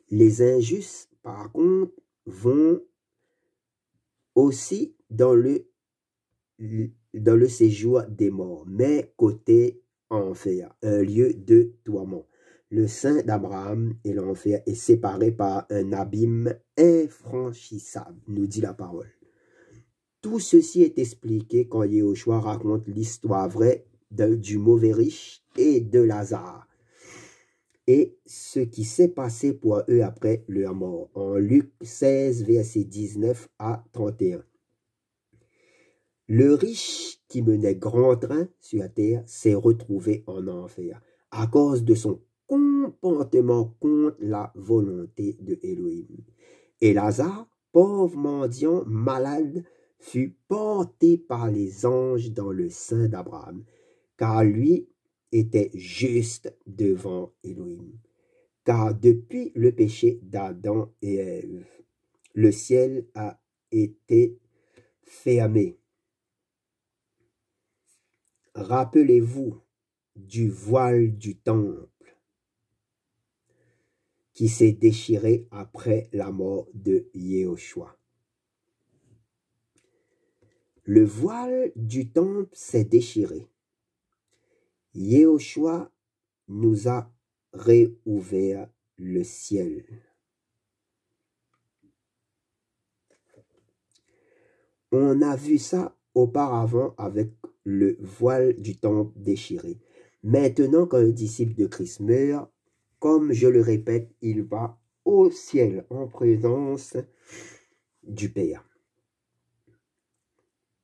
Les injustes, par contre, vont aussi dans le séjour des morts, mais côté enfer, un lieu de tourment. Le sein d'Abraham et l'enfer est séparé par un abîme infranchissable, nous dit la parole. Tout ceci est expliqué quand Yeshua raconte l'histoire vraie du mauvais riche et de Lazare, et ce qui s'est passé pour eux après leur mort, en Luc 16, versets 19 à 31. Le riche qui menait grand train sur la terre s'est retrouvé en enfer à cause de son comportement contre la volonté de Elohim. Et Lazare, pauvre mendiant malade, fut porté par les anges dans le sein d'Abraham, car lui était juste devant Elohim. Car depuis le péché d'Adam et Ève, le ciel a été fermé. Rappelez-vous du voile du temple qui s'est déchiré après la mort de Yeshua. Le voile du temple s'est déchiré. Yeshua nous a réouvert le ciel. On a vu ça auparavant avec le voile du temple déchiré. Maintenant qu'un disciple de Christ meurt, comme je le répète, il va au ciel en présence du Père.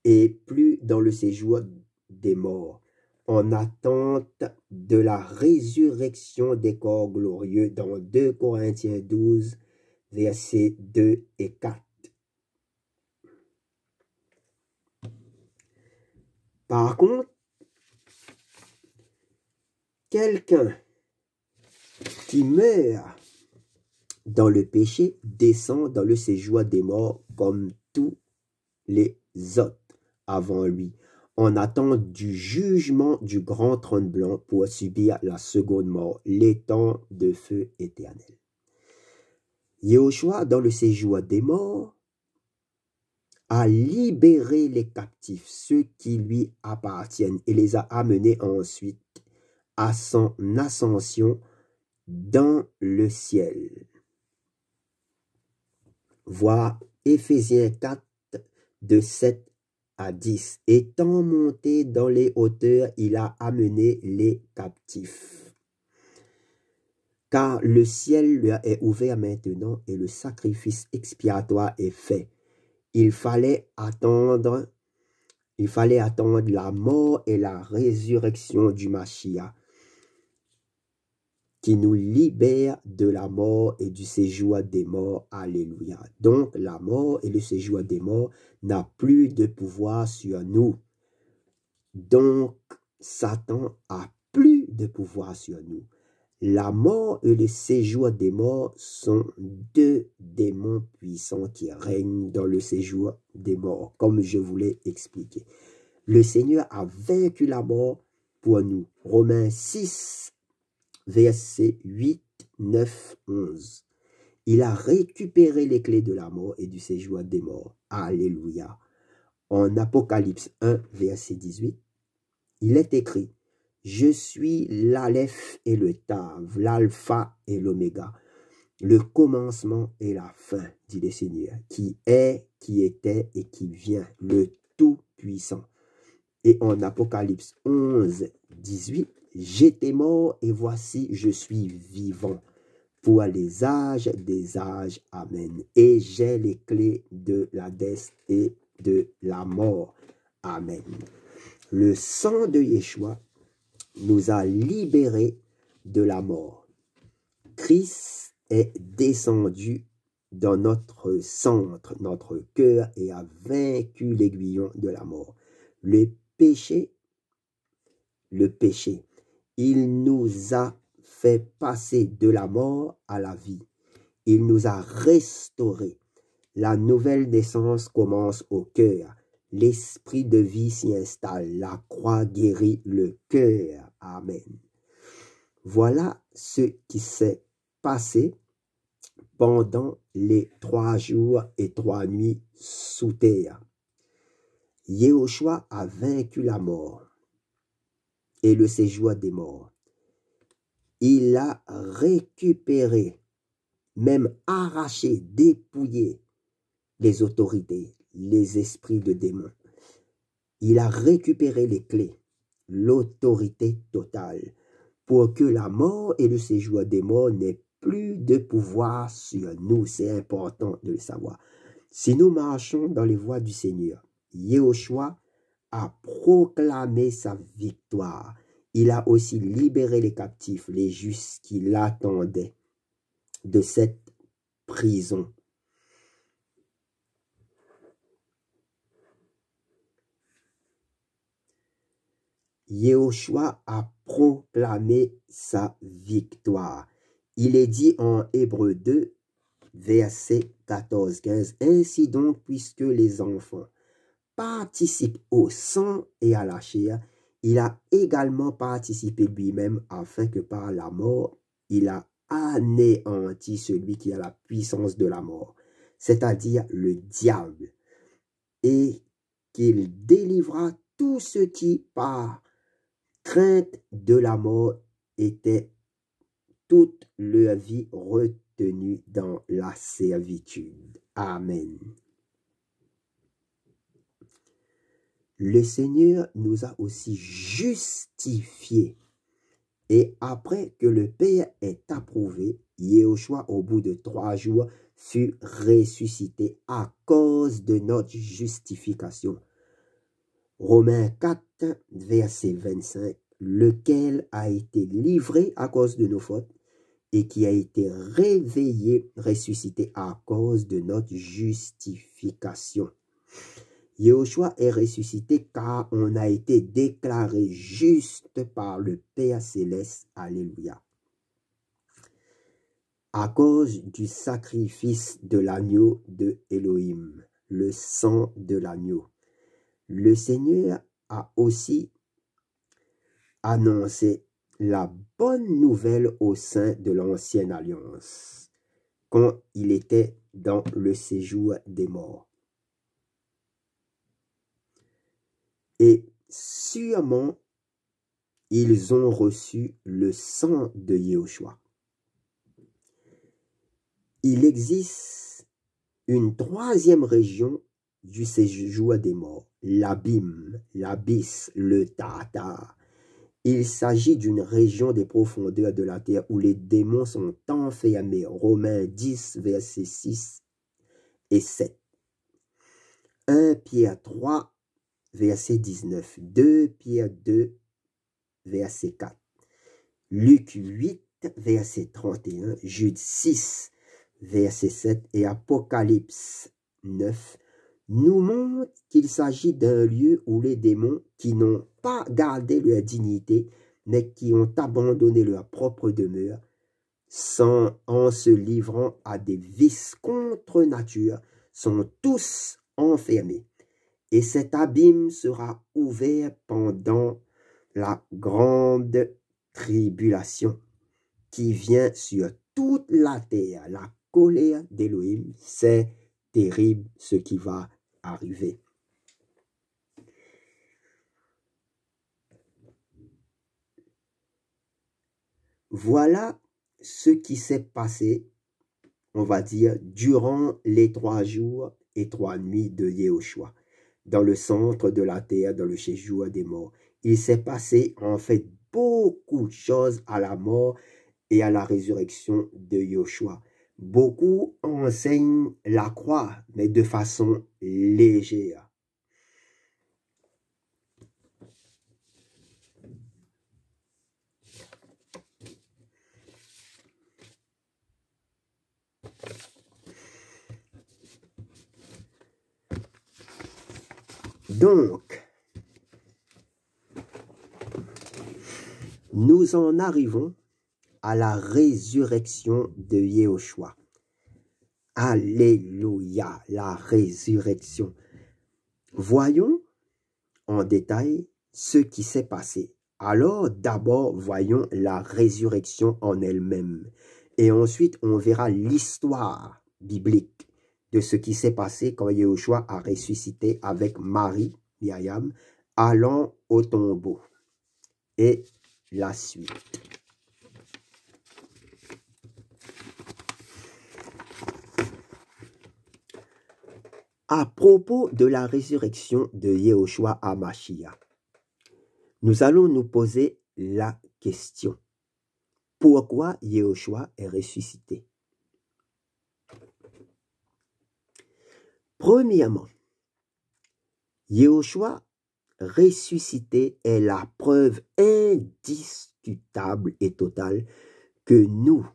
Et plus dans le séjour des morts, en attente de la résurrection des corps glorieux dans 2 Corinthiens 12, versets 2 et 4. Par contre, quelqu'un qui meurt dans le péché descend dans le séjour des morts comme tous les autres avant lui, en attente du jugement du grand trône blanc pour subir la seconde mort, l'étang de feu éternel. Yahushua, dans le séjour des morts, a libéré les captifs, ceux qui lui appartiennent, et les a amenés ensuite à son ascension dans le ciel. Voir Éphésiens 4, de 7 à 10. Étant monté dans les hauteurs, il a amené les captifs. Car le ciel lui est ouvert maintenant et le sacrifice expiatoire est fait. Il fallait attendre la mort et la résurrection du Mashiach, qui nous libère de la mort et du séjour des morts. Alléluia. Donc, la mort et le séjour des morts n'a plus de pouvoir sur nous. Donc, Satan a plus de pouvoir sur nous. La mort et le séjour des morts sont deux démons puissants qui règnent dans le séjour des morts, comme je vous l'ai expliqué. Le Seigneur a vaincu la mort pour nous. Romains 6, versets 8, 9, 11. Il a récupéré les clés de la mort et du séjour des morts. Alléluia. En Apocalypse 1, verset 18, il est écrit: je suis l'Aleph et le Tav, l'Alpha et l'Oméga, le commencement et la fin, dit le Seigneur, qui est, qui était et qui vient, le Tout-Puissant. Et en Apocalypse 11, 18, j'étais mort et voici je suis vivant pour les âges des âges. Amen. Et j'ai les clés de l'Hadès et de la mort. Amen. Le sang de Yeshua nous a libérés de la mort. Christ est descendu dans notre centre, notre cœur, et a vaincu l'aiguillon de la mort. Le péché, il nous a fait passer de la mort à la vie. Il nous a restaurés. La nouvelle naissance commence au cœur. L'esprit de vie s'y installe. La croix guérit le cœur. Amen. Voilà ce qui s'est passé pendant les 3 jours et 3 nuits sous terre. Yahushua a vaincu la mort et le séjour des morts. Il a récupéré, même arraché, dépouillé les autorités, les esprits de démons. Il a récupéré les clés, l'autorité totale, pour que la mort et le séjour des morts n'aient plus de pouvoir sur nous. C'est important de le savoir. Si nous marchons dans les voies du Seigneur, Yahushua a proclamé sa victoire. Il a aussi libéré les captifs, les justes qui l'attendaient de cette prison. Yahushua a proclamé sa victoire. Il est dit en Hébreux 2, verset 14-15, « Ainsi donc, puisque les enfants participent au sang et à la chair, il a également participé lui-même afin que par la mort, il a anéanti celui qui a la puissance de la mort, c'est-à-dire le diable, et qu'il délivra tous ceux qui, par crainte de la mort, étaient toute leur vie retenus dans la servitude. » Amen. Le Seigneur nous a aussi justifiés Et après que le Père ait approuvé, Yehoshua, au bout de 3 jours, fut ressuscité à cause de notre justification. Romains 4, verset 25, lequel a été livré à cause de nos fautes et qui a été réveillé, ressuscité à cause de notre justification. Yehoshua est ressuscité car on a été déclaré juste par le Père céleste. Alléluia. À cause du sacrifice de l'agneau de Elohim, le sang de l'agneau. Le Seigneur a aussi annoncé la bonne nouvelle au sein de l'ancienne alliance, quand il était dans le séjour des morts. Et sûrement, ils ont reçu le sang de Yehoshua. Il existe une 3e région du séjour des morts, l'abîme, l'abysse, le Tartare. Il s'agit d'une région des profondeurs de la terre où les démons sont enfermés. Romains 10, versets 6 et 7. 1 Pierre 3, verset 19. 2 Pierre 2, verset 4. Luc 8, verset 31. Jude 6, verset 7 et Apocalypse 9 nous montrent qu'il s'agit d'un lieu où les démons qui n'ont pas gardé leur dignité, mais qui ont abandonné leur propre demeure, en se livrant à des vices contre nature, sont tous enfermés. Et cet abîme sera ouvert pendant la grande tribulation qui vient sur toute la terre. La colère d'Élohim, c'est terrible ce qui va arriver. Voilà ce qui s'est passé, on va dire, durant les 3 jours et 3 nuits de Yehoshua, dans le centre de la terre, dans le séjour des morts. Il s'est passé en fait beaucoup de choses à la mort et à la résurrection de Yehoshua. Beaucoup enseignent la croix, mais de façon légère. Donc, nous en arrivons à la résurrection de Yehoshua. Alléluia, la résurrection. Voyons en détail ce qui s'est passé. Alors, d'abord, voyons la résurrection en elle-même. Et ensuite, on verra l'histoire biblique de ce qui s'est passé quand Yehoshua a ressuscité avec Marie, Myriam, allant au tombeau. Et la suite. À propos de la résurrection de Yehoshua HaMashiach, nous allons nous poser la question. Pourquoi Yehoshua est ressuscité? Premièrement, Yehoshua ressuscité est la preuve indiscutable et totale que nous,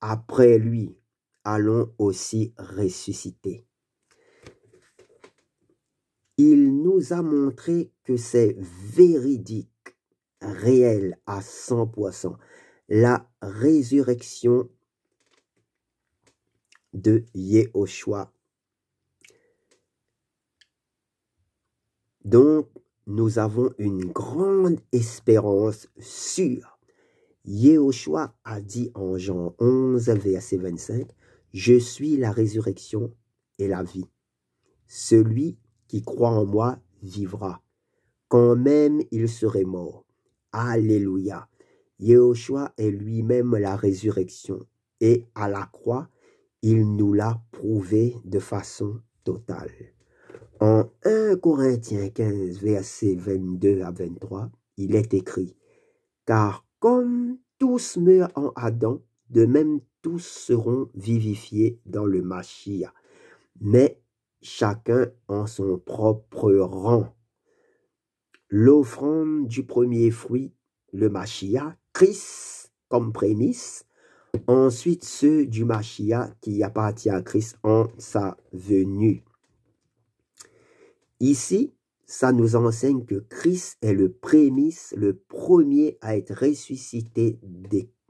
après lui, allons aussi ressusciter. Il nous a montré que c'est véridique, réel à 100%, la résurrection de Yehoshua. Donc, nous avons une grande espérance sûre. Yehoshua a dit en Jean 11, verset 25, « Je suis la résurrection et la vie. Celui qui croit en moi vivra, quand même il serait mort. » Alléluia. Yehoshua est lui-même la résurrection et à la croix, il nous l'a prouvé de façon totale. En 1 Corinthiens 15, versets 22 à 23, il est écrit, « Car Comme tous meurent en Adam, de même tous seront vivifiés dans le Mashiach, mais chacun en son propre rang. L'offrande du premier fruit, le Mashiach, Christ comme prémisse, ensuite ceux du Mashiach qui appartient à Christ en sa venue. Ici, ça nous enseigne que Christ est le prémisse, le premier à être ressuscité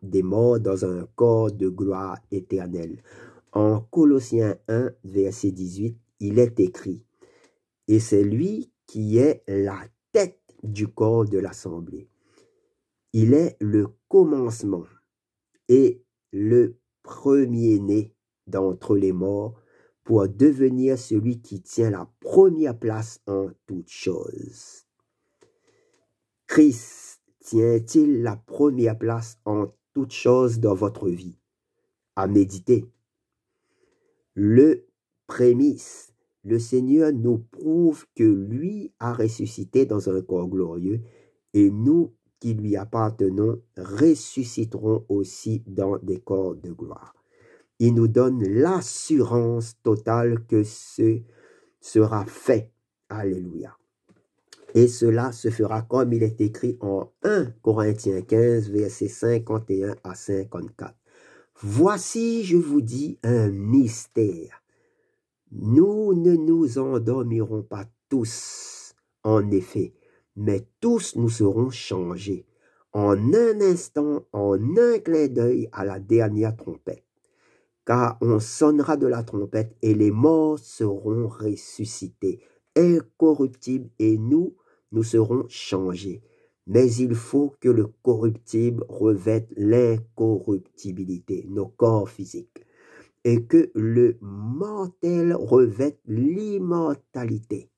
des morts dans un corps de gloire éternelle. En Colossiens 1, verset 18, il est écrit, « Et c'est lui qui est la tête du corps de l'assemblée. Il est le commencement et le premier-né d'entre les morts pour devenir celui qui tient la première place en toutes choses. » Christ tient-il la première place en toutes choses dans votre vie? À méditer. Le prémisse, le Seigneur nous prouve que lui a ressuscité dans un corps glorieux et nous qui lui appartenons ressusciterons aussi dans des corps de gloire. Il nous donne l'assurance totale que ce sera fait. Alléluia. Et cela se fera comme il est écrit en 1 Corinthiens 15, versets 51 à 54. Voici, je vous dis, un mystère. Nous ne nous endormirons pas tous, en effet, mais tous nous serons changés, en un instant, en un clin d'œil à la dernière trompette. Car on sonnera de la trompette et les morts seront ressuscités, incorruptibles, et nous serons changés. Mais il faut que le corruptible revête l'incorruptibilité, nos corps physiques, et que le mortel revête l'immortalité.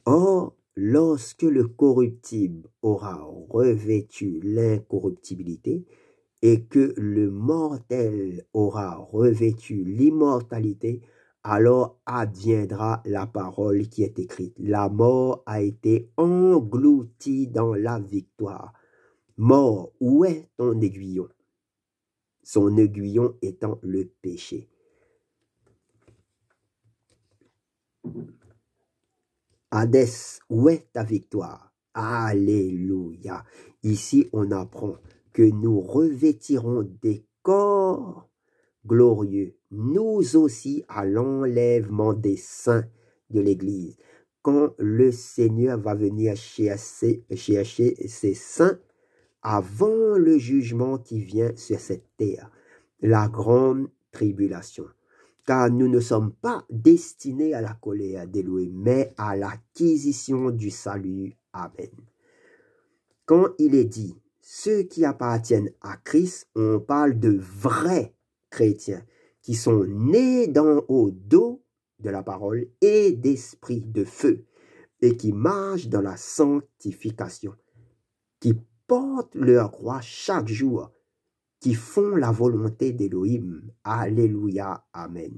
Or, lorsque le corruptible aura revêtu l'incorruptibilité, et que le mortel aura revêtu l'immortalité, alors adviendra la parole qui est écrite. La mort a été engloutie dans la victoire. Mort, où est ton aiguillon? Son aiguillon étant le péché. Hadès, où est ta victoire? Alléluia. Ici, on apprend que nous revêtirons des corps glorieux, nous aussi, à l'enlèvement des saints de l'Église. Quand le Seigneur va venir chercher ses saints avant le jugement qui vient sur cette terre, la grande tribulation. Car nous ne sommes pas destinés à la colère d'Élohim, mais à l'acquisition du salut. Amen. Quand il est dit, ceux qui appartiennent à Christ, on parle de vrais chrétiens qui sont nés d'en haut d'eau, de la parole et d'esprit de feu, et qui marchent dans la sanctification, qui portent leur croix chaque jour, qui font la volonté d'Élohim. Alléluia, amen.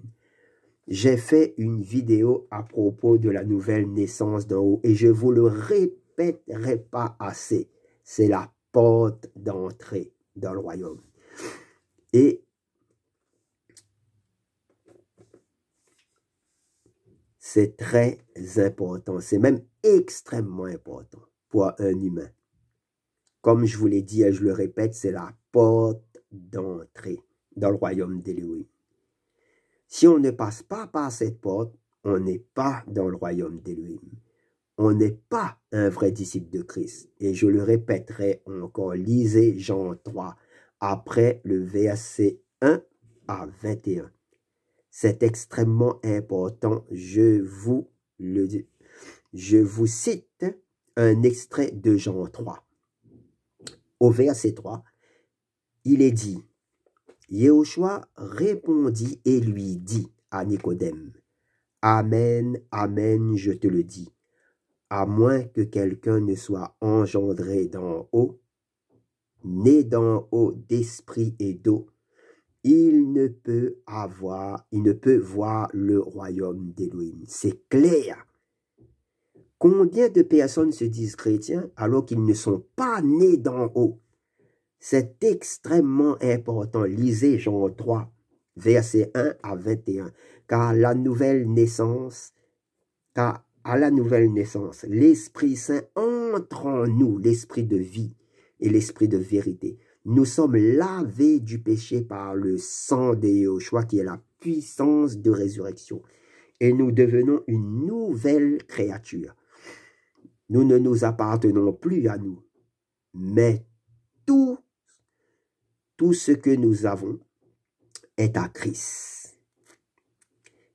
J'ai fait une vidéo à propos de la nouvelle naissance d'en haut et je vous le répéterai pas assez. C'est la porte d'entrée dans le royaume. Et c'est très important, c'est même extrêmement important pour un humain. Comme je vous l'ai dit et je le répète, c'est la porte d'entrée dans le royaume d'Élohim. Si on ne passe pas par cette porte, on n'est pas dans le royaume d'Élohim. On n'est pas un vrai disciple de Christ. Et je le répéterai encore, lisez Jean 3, après le verset 1 à 21. C'est extrêmement important, je vous cite un extrait de Jean 3. Au verset 3, il est dit, Yehoshua répondit et lui dit à Nicodème, Amen, amen, je te le dis, à moins que quelqu'un ne soit engendré d'en haut, né d'en haut d'esprit et d'eau, il ne peut voir le royaume d'Élohim. C'est clair. Combien de personnes se disent chrétiens alors qu'ils ne sont pas nés d'en haut? C'est extrêmement important. Lisez Jean 3, versets 1 à 21. Car à la nouvelle naissance, l'Esprit Saint entre en nous, l'Esprit de vie et l'Esprit de vérité. Nous sommes lavés du péché par le sang de Yahushua qui est la puissance de résurrection. Et nous devenons une nouvelle créature. Nous ne nous appartenons plus à nous, mais tout ce que nous avons est à Christ.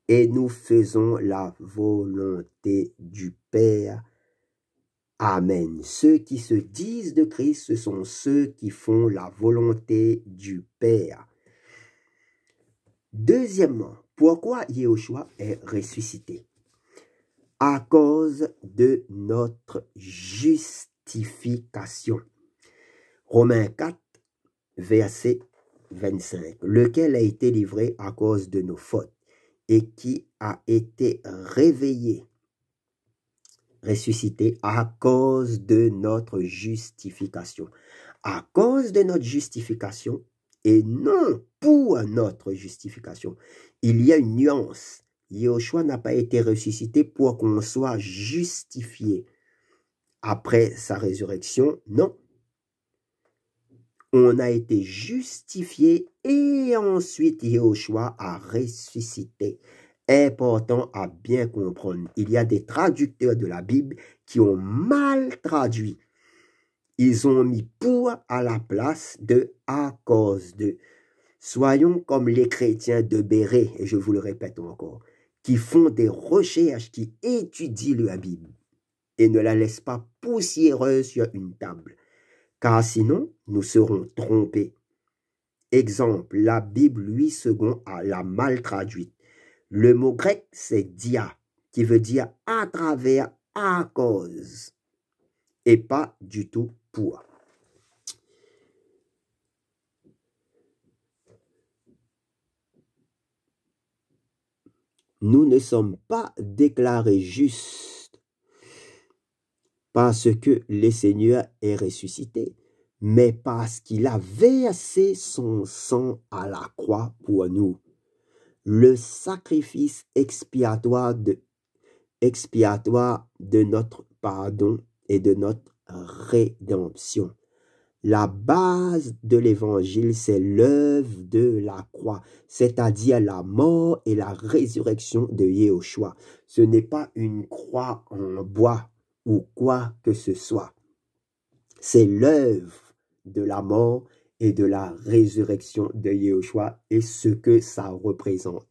Et nous faisons la volonté du Père. Amen. Ceux qui se disent de Christ, ce sont ceux qui font la volonté du Père. Deuxièmement, pourquoi Yahushua est ressuscité? À cause de notre justification. Romains 4, verset 25, lequel a été livré à cause de nos fautes et qui a été ressuscité à cause de notre justification. À cause de notre justification et non pour notre justification. Il y a une nuance. Yahushua n'a pas été ressuscité pour qu'on soit justifié après sa résurrection. Non. On a été justifié et ensuite Yahushua a ressuscité. Important à bien comprendre. Il y a des traducteurs de la Bible qui ont mal traduit. Ils ont mis pour à la place de à cause de. Soyons comme les chrétiens de Béret, et je vous le répète encore, qui font des recherches, qui étudient la Bible et ne la laissent pas poussiéreuse sur une table. Car sinon, nous serons trompés. Exemple, la Bible 8 secondes l'a mal traduite. Le mot grec, c'est dia, qui veut dire à travers, à cause, et pas du tout pour. Nous ne sommes pas déclarés justes parce que le Seigneur est ressuscité, mais parce qu'il a versé son sang à la croix pour nous. Le sacrifice expiatoire de notre pardon et de notre rédemption. La base de l'évangile, c'est l'œuvre de la croix, c'est-à-dire la mort et la résurrection de Yahushua. Ce n'est pas une croix en bois ou quoi que ce soit. C'est l'œuvre de la mort et de la résurrection de Yahushua et ce que ça représente.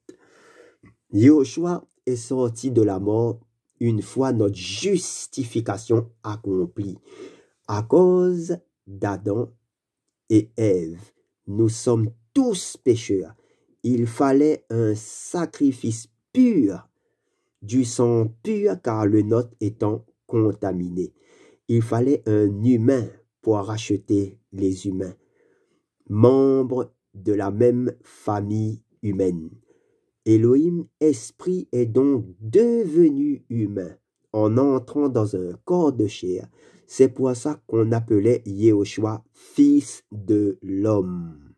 Yahushua est sorti de la mort une fois notre justification accomplie. À cause d'Adam et Ève, nous sommes tous pécheurs. Il fallait un sacrifice pur, du sang pur car le nôtre étant contaminé. Il fallait un humain pour racheter les humains, membres de la même famille humaine. Elohim, esprit, est donc devenu humain en entrant dans un corps de chair. C'est pour ça qu'on appelait Yahushua fils de l'homme.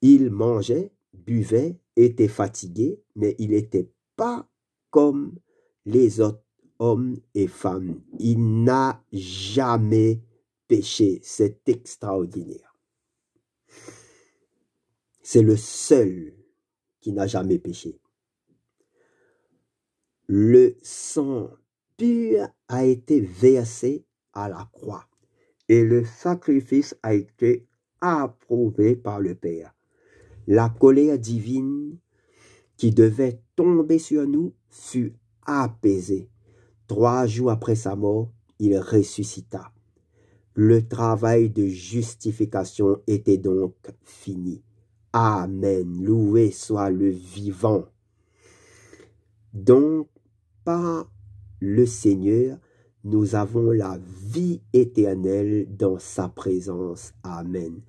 Il mangeait, buvait, était fatigué, mais il n'était pas comme les autres hommes et femmes. Il n'a jamais péché. C'est extraordinaire. C'est le seul qui n'a jamais péché. Le sang pur a été versé à la croix et le sacrifice a été approuvé par le Père. La colère divine qui devait tomber sur nous fut apaisée. 3 jours après sa mort, il ressuscita. Le travail de justification était donc fini. Amen. Loué soit le vivant. Donc, par le Seigneur, nous avons la vie éternelle dans sa présence. Amen.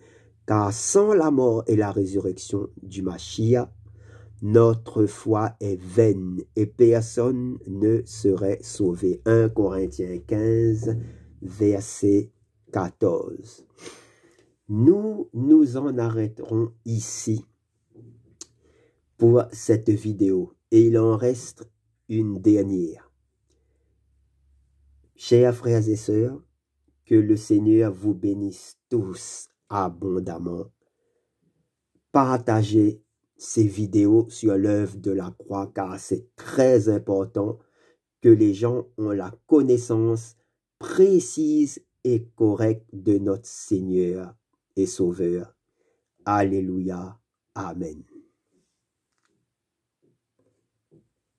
Car sans la mort et la résurrection du Mashiach, notre foi est vaine et personne ne serait sauvé. 1 Corinthiens 15, verset 14. Nous nous en arrêterons ici pour cette vidéo et il en reste une dernière. Chers frères et sœurs, que le Seigneur vous bénisse tous abondamment. Partagez ces vidéos sur l'œuvre de la croix car c'est très important que les gens ont la connaissance précise et correcte de notre Seigneur et Sauveur. Alléluia. Amen.